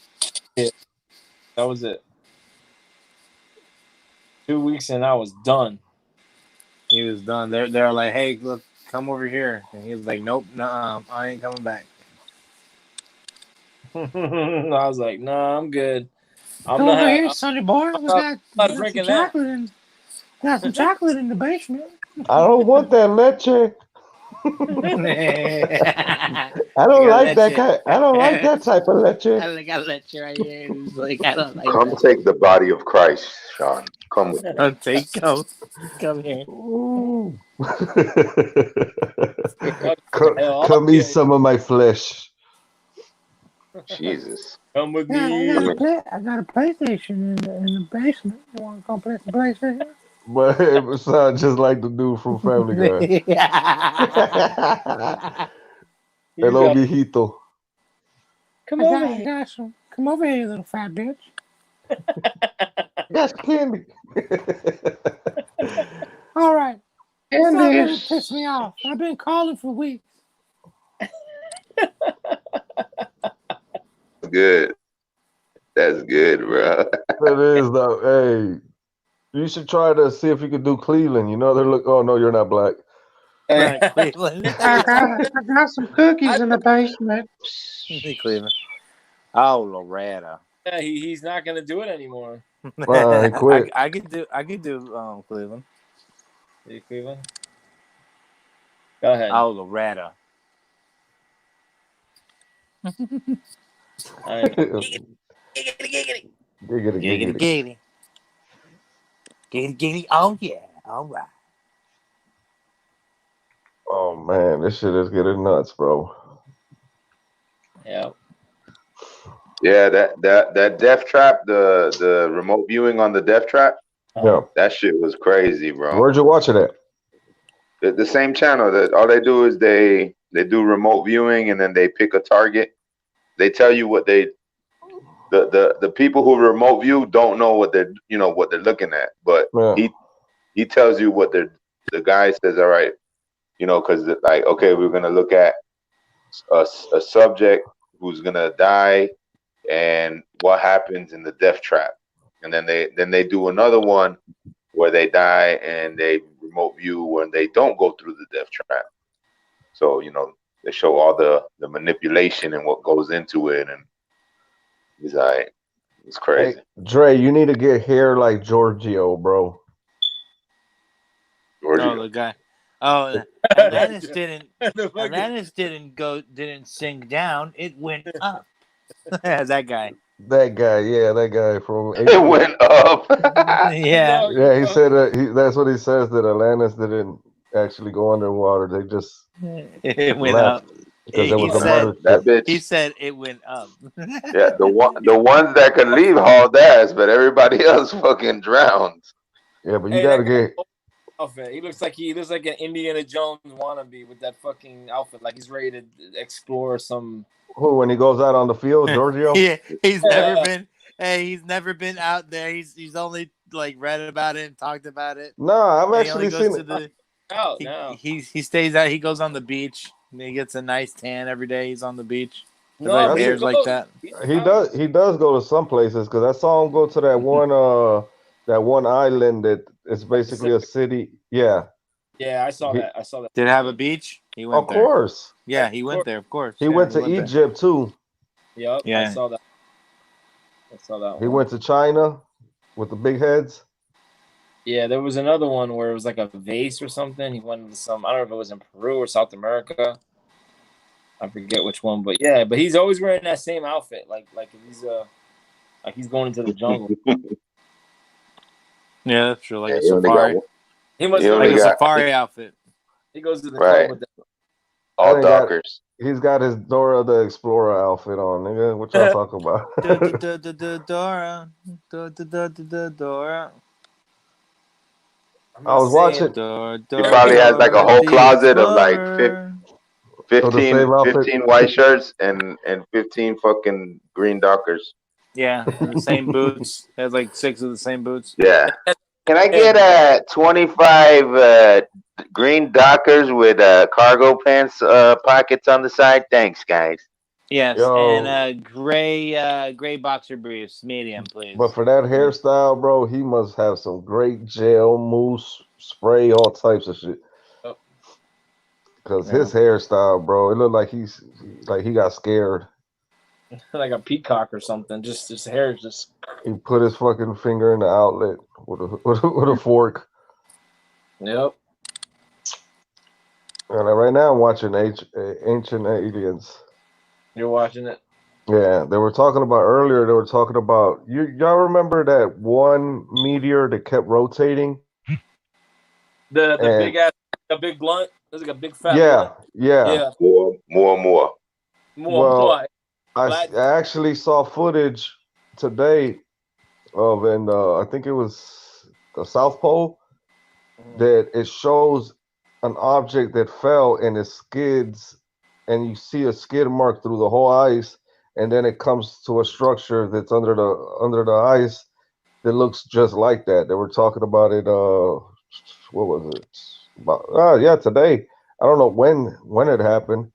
was it. 2 weeks and I was done.
He was done. They're like, hey, look, come over here, and he was like, nope, nah, I ain't coming back.
I was like, nah, I'm good. I'm
Come
not.
over here, Sonny boy. We got
not drinking that.
Got some chocolate in the basement.
I don't want that leche.
I
I don't
got
like that
leche.
kind. I don't like that type of leche.
got leche right here. He's like, I don't like
Come take the body of Christ, Sean. Come with me.
Come here.
Ooh.
Hell,
Come eat some of my flesh.
Jesus.
Come with
Yeah,
me.
I got a PlayStation in the basement. You want to come play some PlayStation?
But it sounds just like the dude from Family Guy. Hello, viejito.
Come over here.
Come over here, you little fat bitch.
That's candy.
All right. Stop letting it piss me off. I've been calling for weeks.
Good. That's good, bro.
It is though. Hey, you should try to see if you could do Cleveland. You know they're look. Oh no, you're not black.
Cleveland.
I got some cookies in the basement.
Cleveland. Oh, Loretta.
Yeah, he's not gonna do it anymore.
He quit.
I could do Cleveland.
Hey, Cleveland. Go ahead.
Oh, Loretta.
Giggity.
Giggity. Oh yeah. All right.
Oh man, this shit is getting nuts, bro.
Yeah.
Yeah, that Death Trap, the remote viewing on the Death Trap,
Yeah.
that shit was crazy, bro.
Where'd you watch it at?
The same channel. That all they do is they do remote viewing and then they pick a target. They tell you what the people who remote view don't know what they're looking at, but
Yeah.
he tells you what the guy says. All right, because like, okay, we're gonna look at a subject who's gonna die and what happens in the death trap, and then they do another one where they die and they remote view when they don't go through the death trap. So they show all the manipulation and what goes into it, and he's like, it's crazy.
Hey, Dre, you need to get hair like Giorgio, bro.
Giorgio.
Oh, the guy. Oh, Atlantis didn't sink down. It went up. That guy.
That guy from.
It went up.
Yeah.
Yeah, he said that's what he says, that Atlantis didn't actually go underwater. They just
It went
left
up.
because it was a
said-
mother
That
ship.
bitch.
He said it went up.
Yeah, the ones that could leave hauled ass, but everybody else fucking drowned.
Yeah, but you
Hey,
gotta
that guy-
get.
outfit. He looks like an Indiana Jones wannabe with that fucking outfit. Like he's ready to explore some.
Who, when he goes out on the field, Giorgio?
Yeah, he's never been. Hey, he's never been out there. He's only like read about it and talked about it.
Nah, I've
And he
actually
only goes
seen
to
it.
the.
Out now.
He stays out. He goes on the beach. And he gets a nice tan every day. He's on the beach.
No,
like
but he
bears like
goes.
that.
He does go to some places because I saw him go to that one island that is basically a city. Yeah,
Yeah, I saw
He-
that. I saw that.
Did it have a beach? He went
of
there.
course.
Yeah, he went there. Of course.
He
Yeah,
went to
there.
Egypt too.
Yep,
Yeah.
I saw that. I saw that
He
one.
went to China with the big heads.
Yeah, there was another one where it was like a vase or something. He went to some. I don't know if it was in Peru or South America. I forget which one, but yeah, but he's always wearing that same outfit, like he's going into the jungle.
Yeah, that's true. Like a
he only got
safari.
one.
He must
He
like
only
Like a
got
safari outfit.
he goes to the
Right.
jungle with that.
all
They got-
Dockers.
He's got his Dora the Explorer outfit on, nigga. What y'all talking about?
Dora. Dora.
I'm
I
not
was
saying-
watching.
He probably has like a whole closet of like 15,
same outfit.
15 white shirts and 15 fucking green Dockers.
Yeah, and the same boots. Has like 6 of the same boots.
Yeah. Can I get 25 green Dockers with cargo pants pockets on the side? Thanks, guys.
Yes,
Yo.
and gray boxer briefs, medium, please.
But for that hairstyle, bro, he must have some great gel, mousse, spray, all types of shit.
Oh.
Cause his hairstyle, bro, it looked like he got scared.
like a peacock or something. Just his hair is just.
He put his fucking finger in the outlet with a fork.
Yep.
And right now I'm watching Ancient Aliens.
You're watching it.
Yeah, they were talking about earlier. They were talking about y'all remember that one meteor that kept rotating?
The
And-
big ass, the big blunt. There's like a big fat.
Yeah, yeah.
Yeah.
More.
More.
Well, I actually saw footage today of I think it was the South Pole that it shows an object that fell and it skids, and you see a skid mark through the whole ice, and then it comes to a structure that's under the ice that looks just like that. They were talking about it. What was it? About today. I don't know when it happened.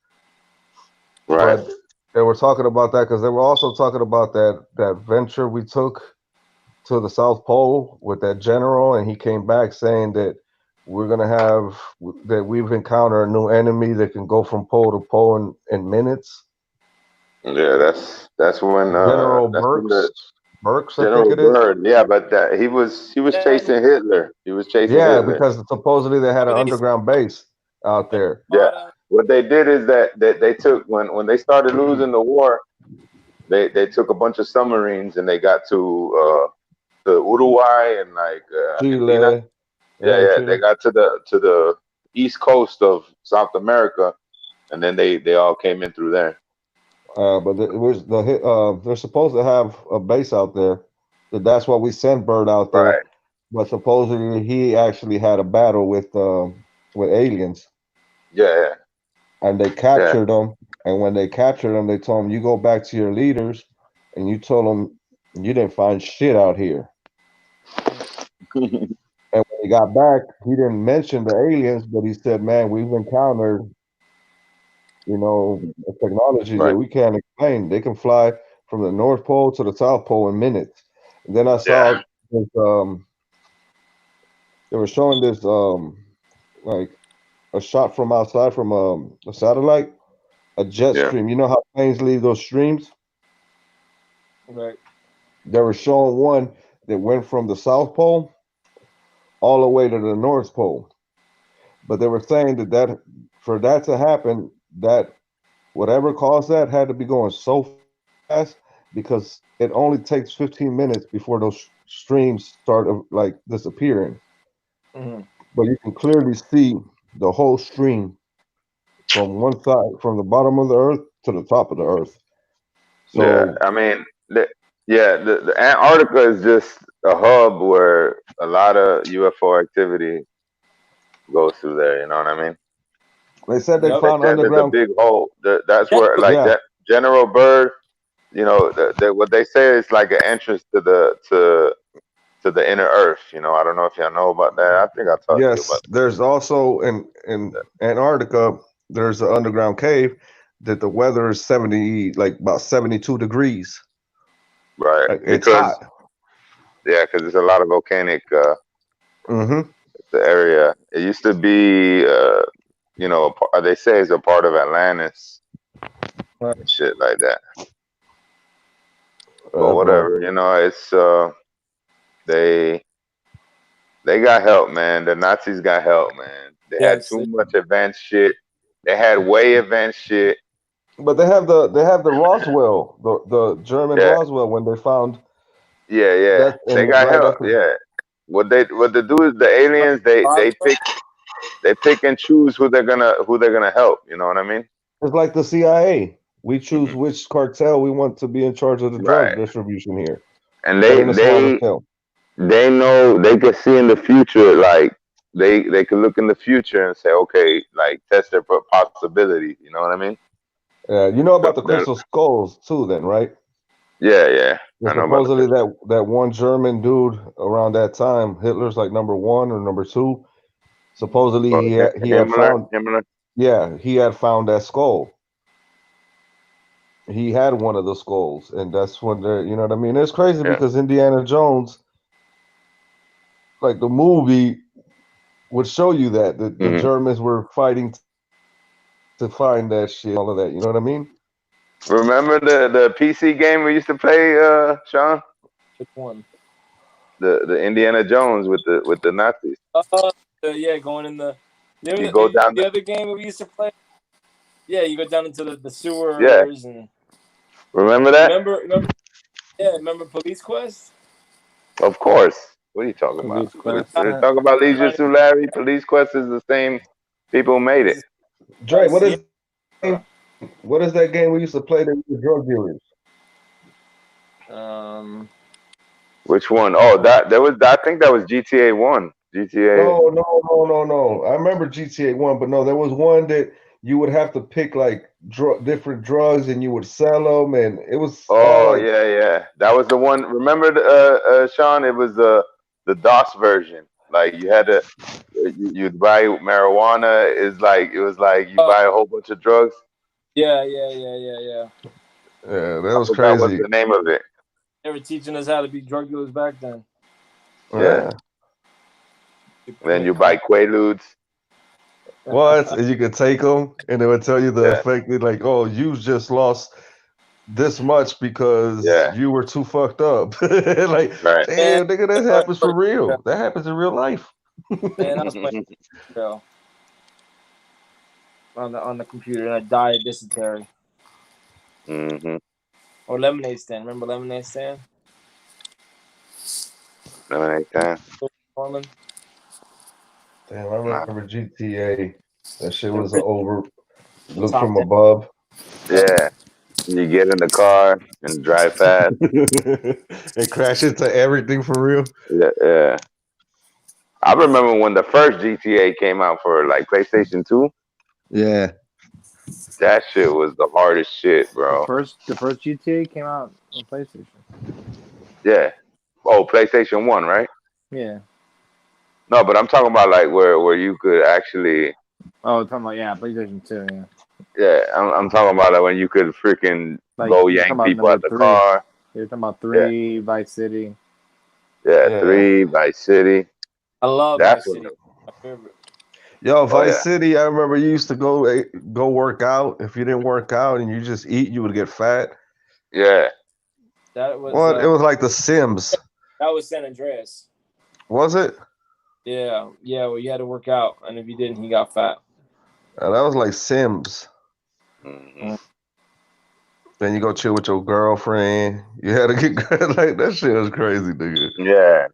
Right.
But they were talking about that because they were also talking about that venture we took to the South Pole with that general, and he came back saying that we've encountered a new enemy that can go from pole to pole in minutes.
Yeah, that's when
General
that's when
Burks, I
General
think it is.
Byrd. Yeah, but he was chasing Hitler. He was chasing
Yeah,
Hitler.
because supposedly they had an underground base out there.
Yeah. What they did is that they took when they started losing the war, they took a bunch of submarines and they got to Uruguay and like
Chile.
Argentina. Yeah,
Chile.
they got to the east coast of South America, and then they all came in through there.
But they're supposed to have a base out there. That's why we sent Bird out there.
Right.
But supposedly he actually had a battle with aliens,
Yeah.
and they captured him. And when they captured him, they told him, "You go back to your leaders, and you told them you didn't find shit out here." And when he got back, he didn't mention the aliens, but he said, "Man, we've encountered, a technology that we can't explain. They can fly from the North Pole to the South Pole in minutes." And then I saw this, they were showing this like a shot from outside from a satellite, a jet stream. You know how planes leave those streams?
Right.
They were showing one that went from the South Pole all the way to the North Pole. But they were saying that for that to happen, that whatever caused that had to be going so fast because it only takes 15 minutes before those streams start like disappearing.
Mm-hmm.
But you can clearly see the whole stream from one side, from the bottom of the earth to the top of the earth. So,
yeah, I mean, the Antarctica is just a hub where a lot of UFO activity
goes through there. You know what I mean?
They said they
Yep.
They
found
said there's a
underground.
big hole. That's
Yeah.
where, like,
Yeah,
that General Byrd. You know, what they say is like an entrance to the inner Earth. You know, I don't know if y'all know about that. I think I talked to you
yes.
about
There's also in Antarctica. There's an underground cave that the weather is 70, like about 72 degrees.
that. Right?
Like, it's
Because
hot.
because there's a lot of volcanic
Mm-hmm.
the area. It used to be, you know, they say it's a part of Atlantis
Right.
and shit like that. But
Bro.
whatever, you know, it's they got help, man. The Nazis got help, man. They had
Yes.
too much advanced shit. They had way advanced shit.
But they have the Roswell, the German
Yeah,
Roswell, when they found
yeah.
that
They
and
got
right
help.
after.
Yeah. What they do is the aliens they pick and choose who they're gonna help. You know what I mean?
It's like the CIA. We choose
Mhm.
which cartel we want to be in charge of the drug
Right.
distribution here.
And
Put them in Swan Hill.
they know they could see in the future, like they could look in the future and say, okay, like test their possibilities. You know what I mean?
You know about the
They're-
crystal skulls too, then, right?
yeah. I
And
know about
supposedly that one German dude around that time, Hitler's like number 1 or number 2. Supposedly he had found he had found that skull. He had one of the skulls, and that's when they're, you know what I mean? It's crazy
Yeah.
because Indiana Jones, like the movie, would show you that the
Mhm.
Germans were fighting to find that shit, all of that. You know what I mean?
Remember the PC game we used to play, Sean?
Which one?
The Indiana Jones with the Nazis.
Yeah, going in the.
You go down
the other game we used to play. Yeah, you go down into the
Yeah.
sewers and.
Remember that?
Remember Police Quest?
Of course. What are you talking
Police
about?
Quest.
We're talking about Leisure Suit Larry. Police Quest is the same people who made it.
Dre, what is that game we used to play that we were drug dealers?
Which one? Oh, there was. I think that was GTA 1. GTA.
No. I remember GTA 1, but no, there was one that you would have to pick like different drugs and you would sell them, and it was all like.
Yeah. That was the one. Remember, Sean? It was the DOS version. Like you had to, you'd buy marijuana. It was like you buy a whole bunch of drugs.
Yeah.
Yeah, that was
That
crazy.
was the name of it.
They were teaching us how to be drug dealers back then.
Yeah. Then you buy Quaaludes.
What? And you could take them, and it would tell you the effect. Like, oh, you just lost this much because you were too fucked up. Like,
right.
Damn, nigga, that happens for real. That happens in real life.
Man, I was playing on the computer and I died of dysentery.
Mm-hmm.
Or Lemonade Stand. Remember Lemonade Stand?
Lemonade Stand.
Portland?
Damn, I remember GTA. That shit was over. Look
Top
from
10.
above.
Yeah. You get in the car and drive fast.
And crash into everything for real.
Yeah. I remember when the first GTA came out for like PlayStation 2.
Yeah.
That shit was the hardest shit, bro.
The first GTA came out on PlayStation.
Yeah. Oh, PlayStation 1, right?
Yeah.
No, but I'm talking about like where you could actually.
Oh, talking about PlayStation 2. Yeah.
Yeah, I'm talking about like when you could freaking go yank people out the car.
You're talking about 3, Vice City.
Yeah, 3, Vice City.
I love Vice City. My favorite.
Yo, Vice City, I remember you used to go work out. If you didn't work out and you just eat, you would get fat.
Yeah.
That was
it was like The Sims.
That was San Andreas.
Was it?
Yeah. Well, you had to work out, and if you didn't, he got fat.
That was like Sims.
Mm-hmm.
Then you go chill with your girlfriend. You had to get like that shit was crazy, nigga.
Yeah,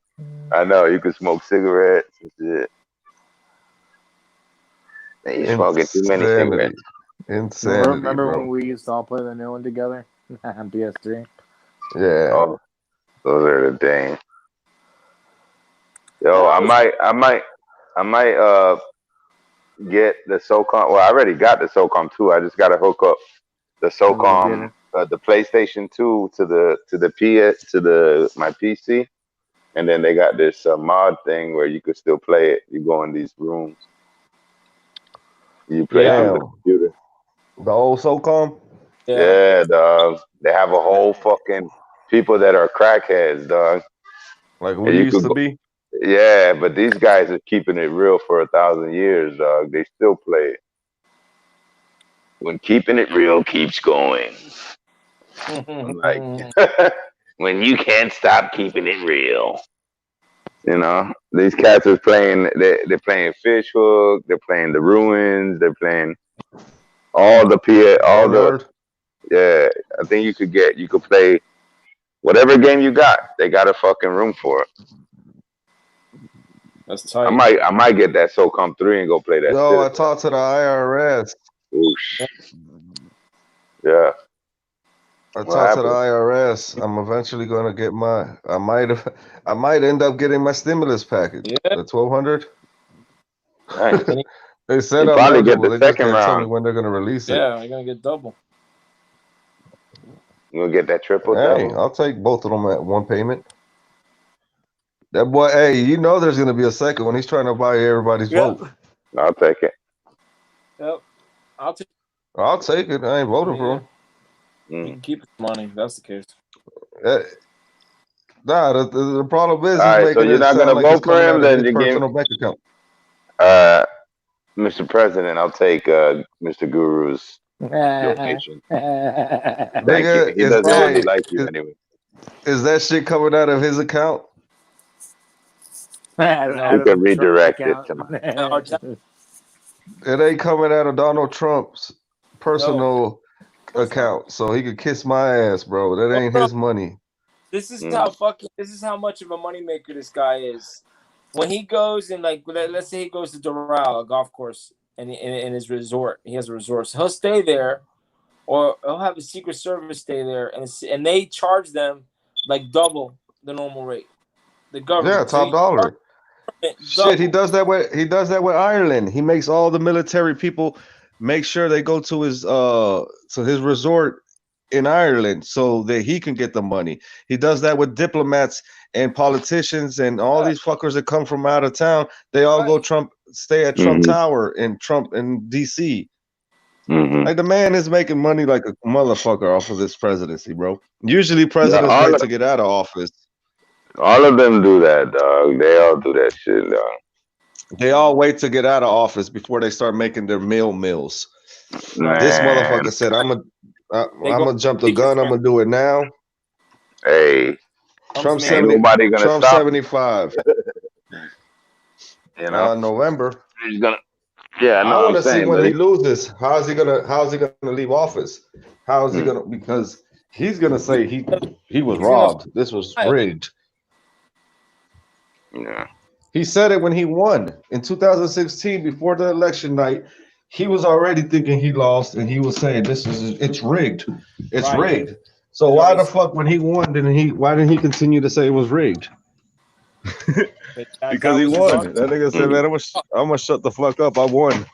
I know. You could smoke cigarettes and shit. Man, you smoking too many cigarettes.
Insanity.
Remember when we used to all play the new one together on PS3?
Yeah.
Oh, those are the days. Yo, I might get the SOCOM. Well, I already got the SOCOM 2. I just got to hook up the SOCOM, the PlayStation 2 to the PS to my PC, and then they got this mod thing where you could still play it. You go in these rooms, you play through the computer.
The old SOCOM.
Yeah, dog. They have a whole fucking people that are crackheads, dog.
Like we used to be.
Yeah, but these guys are keeping it real for 1,000 years, dog. They still play it. When keeping it real keeps going. I'm like, when you can't stop keeping it real. You know, these cats are playing. They're playing Fish Hook. They're playing the Ruins. They're playing all the Yeah, I think you could play whatever game you got. They got a fucking room for it.
That's tight.
I might get that SOCOM 3 and go play that.
Yo, I talked to the IRS.
Oosh. Yeah.
I talked to the IRS. I'm eventually gonna get my. I might end up getting my stimulus package.
Yeah.
The 1,200.
Nice.
They said
you
I'm
probably
eligible.
get the
They just
second
can't tell me
round.
when they're gonna release it.
Yeah, you're gonna get double.
You gonna get that triple
Hey,
double?
I'll take both of them at one payment. That boy, hey, you know there's gonna be a second when he's trying to buy everybody's vote.
I'll take it.
Yep. I'll take
it. I ain't voting for him.
You can keep his money. If that's the case.
Nah, the problem is,
All right,
he's
so
making
you're
it
not
sound
gonna
like it's
vote for
coming
him,
out of
then
his
you
personal bank account.
Mr. President, I'll take Mr. Guru's donation. Thank you. He doesn't really like you anyway.
Is that shit coming out of his account?
You can redirect it to mine.
It ain't coming out of Donald Trump's personal account, so he could kiss my ass, bro. That ain't his money.
This is how much of a moneymaker this guy is. When he goes and let's say he goes to Doral, a golf course, and in his resort, he has a resort, so he'll stay there, or he'll have the Secret Service stay there, and they charge them like double the normal rate. The government,
Yeah, top dollar. Shit, he does that with Ireland. He makes all the military people make sure they go to his resort in Ireland so that he can get the money. He does that with diplomats and politicians and all these fuckers that come from out of town. They all go stay at Trump Tower in DC. Like the man is making money like a motherfucker off of this presidency, bro. Usually presidents wait to get out of office.
All of them do that, dog. They all do that shit, dog.
They all wait to get out of office before they start making their meals.
Man.
This motherfucker said, I'm gonna jump the gun. I'm gonna do it now.
Hey,
Trump
ain't
70,
nobody gonna
Trump
stop.
75.
You know,
November.
He's gonna. Yeah,
I want to see when he loses. How's he gonna leave office? How is he gonna? Because he's gonna say he was robbed. This was rigged.
Yeah.
He said it when he won in 2016 before the election night. He was already thinking he lost, and he was saying it's rigged. It's rigged. So why the fuck when he won why didn't he continue to say it was rigged? Because he won. That nigga said, man, I'm gonna shut the fuck up. I won.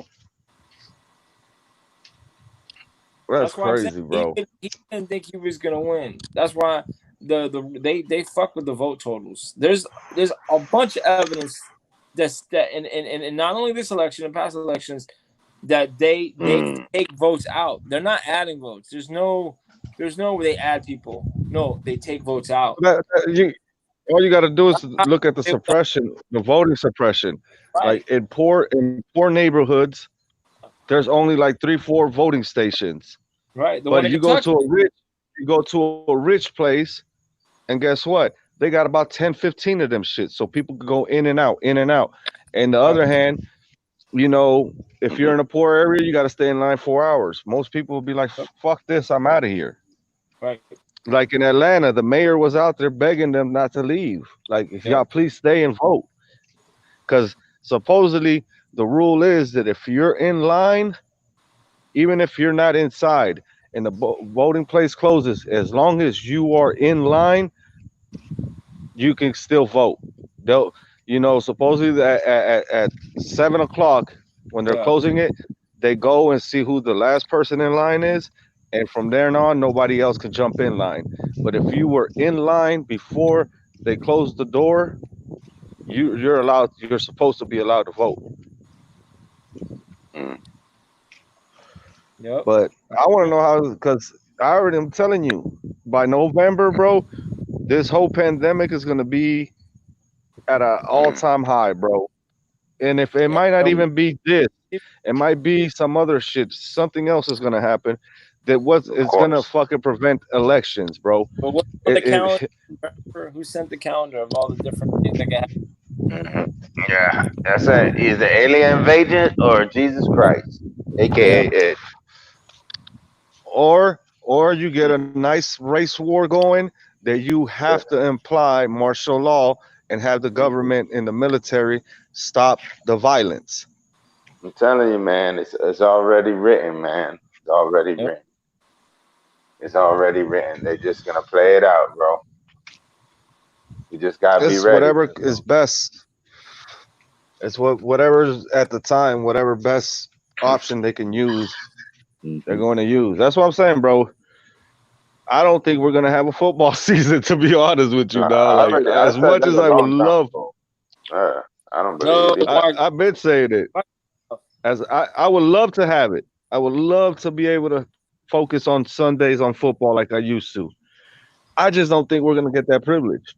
That's crazy, bro.
He didn't think he was gonna win. That's why they fuck with the vote totals. There's a bunch of evidence that and not only this election and past elections that they take votes out. They're not adding votes. There's no way they add people. No, they take votes out.
All you got to do is look at the suppression, the voting suppression. Like in poor neighborhoods, there's only like 3-4 voting stations.
Right.
But you go to a rich place, and guess what? They got about 10-15 of them shit. So people can go in and out, in and out. And the other hand, you know, if you're in a poor area, you got to stay in line 4 hours. Most people will be like, fuck this, I'm out of here.
Right.
Like in Atlanta, the mayor was out there begging them not to leave. Like, if y'all please stay and vote. Because supposedly the rule is that if you're in line, even if you're not inside and the voting place closes, as long as you are in line, you can still vote. They'll, you know, supposedly at 7 o'clock, when they're
Yeah.
closing it, they go and see who the last person in line is, and from there on, nobody else can jump in line. But if you were in line before they closed the door, you're allowed. You're supposed to be allowed to vote.
Yep.
But I want to know how, because I already am telling you, by November, bro, this whole pandemic is gonna be at an all-time high, bro. And if it might not even be this, it might be some other shit. Something else is gonna happen that is gonna fucking prevent elections, bro.
But what the calendar? Who sent the calendar of all the different things that can happen?
Yeah, that's it. Either alien invasion or Jesus Christ, aka Ed.
Or you get a nice race war going that you have to imply martial law and have the government and the military stop the violence.
I'm telling you, man, it's already written, man. It's already written. It's already written. They're just gonna play it out, bro. You just gotta be ready.
Whatever is best. It's whatever's at the time, whatever best option they can use, they're going to use. That's what I'm saying, bro. I don't think we're gonna have a football season, to be honest with you, dog. Like, as much as I would love,
I don't believe it.
I've been saying it. As I would love to have it. I would love to be able to focus on Sundays on football like I used to. I just don't think we're gonna get that privilege.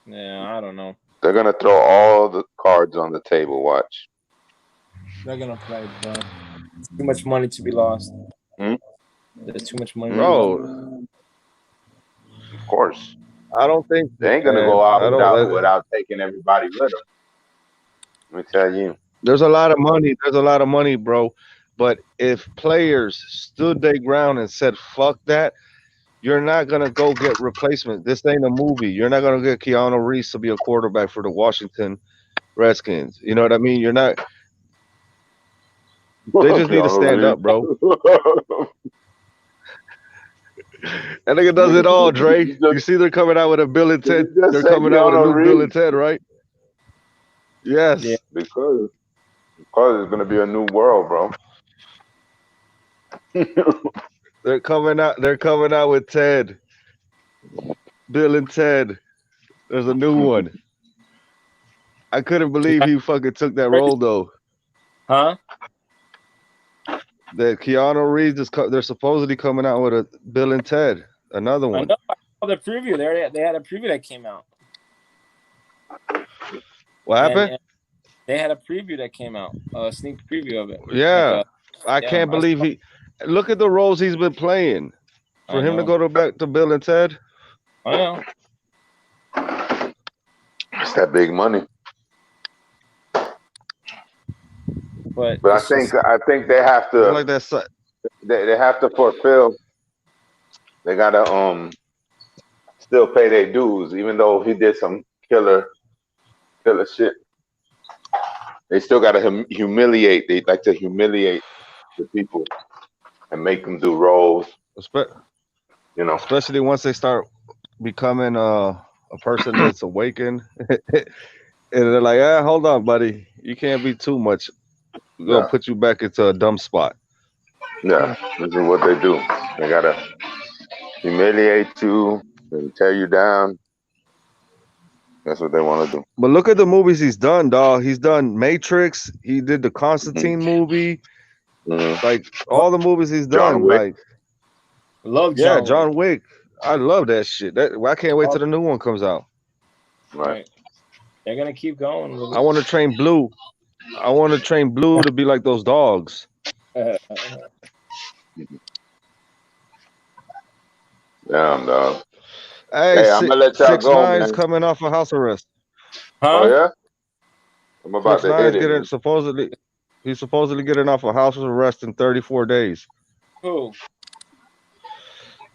Yeah, I don't know.
They're gonna throw all the cards on the table. Watch.
They're gonna play, bro. Too much money to be lost. There's too much money,
bro.
Of course,
I don't think
they ain't gonna go out without taking everybody with them. Let me tell you,
there's a lot of money. There's a lot of money, bro. But if players stood their ground and said, "Fuck that," you're not gonna go get replacement. This ain't a movie. You're not gonna get Keanu Reeves to be a quarterback for the Washington Redskins. You know what I mean? You're not. They just need to stand up, bro. That nigga does it all, Dre. You see, they're coming out with a Bill and Ted. They're coming out with a new Bill and Ted, right? Yes.
Yeah, because it's gonna be a new world, bro.
They're coming out with Ted. Bill and Ted. There's a new one. I couldn't believe he fucking took that role though.
Huh?
That Keanu Reeves they're supposedly coming out with a Bill and Ted, another one.
I know. I saw the preview. They had a preview that came out.
What happened?
And they had a preview that came out, a sneak preview of it.
Yeah, I can't believe he. Look at the roles he's been playing. For him to go back to Bill and Ted.
I know.
It's that big money.
But
I think they have to
like that.
They have to fulfill. They gotta still pay their dues, even though he did some killer shit. They still gotta humiliate. They like to humiliate the people and make them do roles. You know,
especially once they start becoming a person that's awakened, and they're like, hold on, buddy, you can't be too much. We're gonna put you back into a dumb spot.
Yeah, this is what they do. They gotta humiliate you and tear you down. That's what they want to do.
But look at the movies he's done, dog. He's done Matrix. He did the Constantine movie. Like all the movies he's done. Like,
love
John Wick. I love that shit. I can't wait till the new one comes out.
Right.
They're gonna keep going.
I want to train Blue. I want to train Blue to be like those dogs.
Damn, dog.
Hey,
I'm gonna let y'all go,
6ix9ine
man.
coming off of house arrest.
Huh?
Oh yeah. I'm about to hit it.
He's supposedly getting off of house arrest in 34 days.
Who?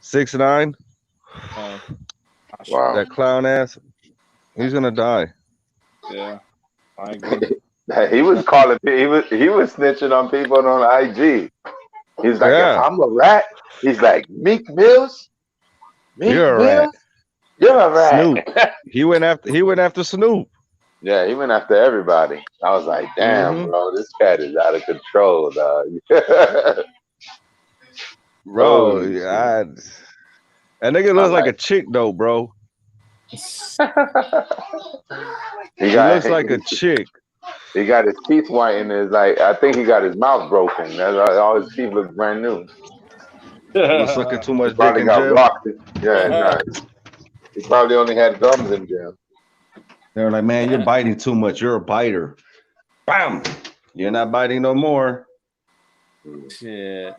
6ix9ine.
Wow.
That clown ass. He's gonna die.
Yeah. I agree.
He was calling. He was snitching on people on IG. He's like, if I'm a rat. He's like, Meek Mills.
You're a rat.
You're a rat.
Snoop. He went after Snoop.
Yeah, he went after everybody. I was like, damn,
Mhm.
bro, this cat is out of control, dog.
Bro,
Holy shit.
that nigga
I'm
looks like a
like,
chick though, bro.
he
He
got
looks like a chick.
he got his teeth whitened. Is like I think he got his mouth broken. That's all his teeth look brand new.
He was sucking too
He
much dick
probably
in
got
jail.
rocked. Yeah, nah. He probably only had gums in jail.
They were like, man, you're biting too much. You're a biter. Bam! You're not biting no more.
Shit.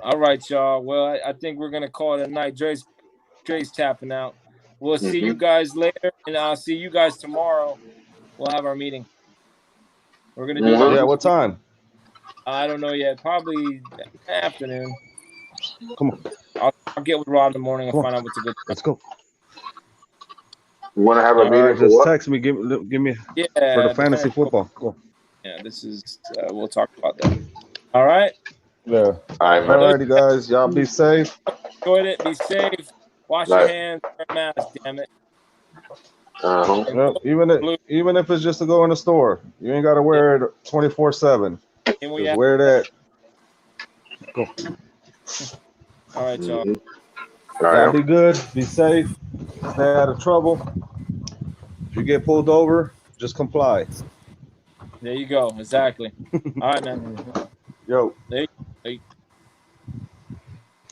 All right, y'all. Well, I think we're gonna call it a night. Dre's tapping out. We'll see you guys later, and I'll see you guys tomorrow. We'll have our meeting. We're gonna do.
Yeah, what time?
I don't know yet. Probably afternoon.
Come on.
I'll get with Rob in the morning and
Come on.
find out what's a good.
Let's go.
You want to have a
All
meeting
right,
for
just
what?
text me. Give me
Yeah.
for the fantasy football. Go.
Yeah, this is. We'll talk about that. All right.
Yeah.
All right, man.
Alrighty, guys. Y'all be safe.
Enjoyed it. Be safe. Wash your hands. Wear a mask. Damn it.
Uh-huh.
Yep. Even if it's just to go in the store, you ain't gotta wear it 24/7. Just wear that. Go.
All right, y'all.
Y'all be good. Be safe. Stay out of trouble. If you get pulled over, just comply.
There you go. Exactly. All right, man.
Yo.
There you go.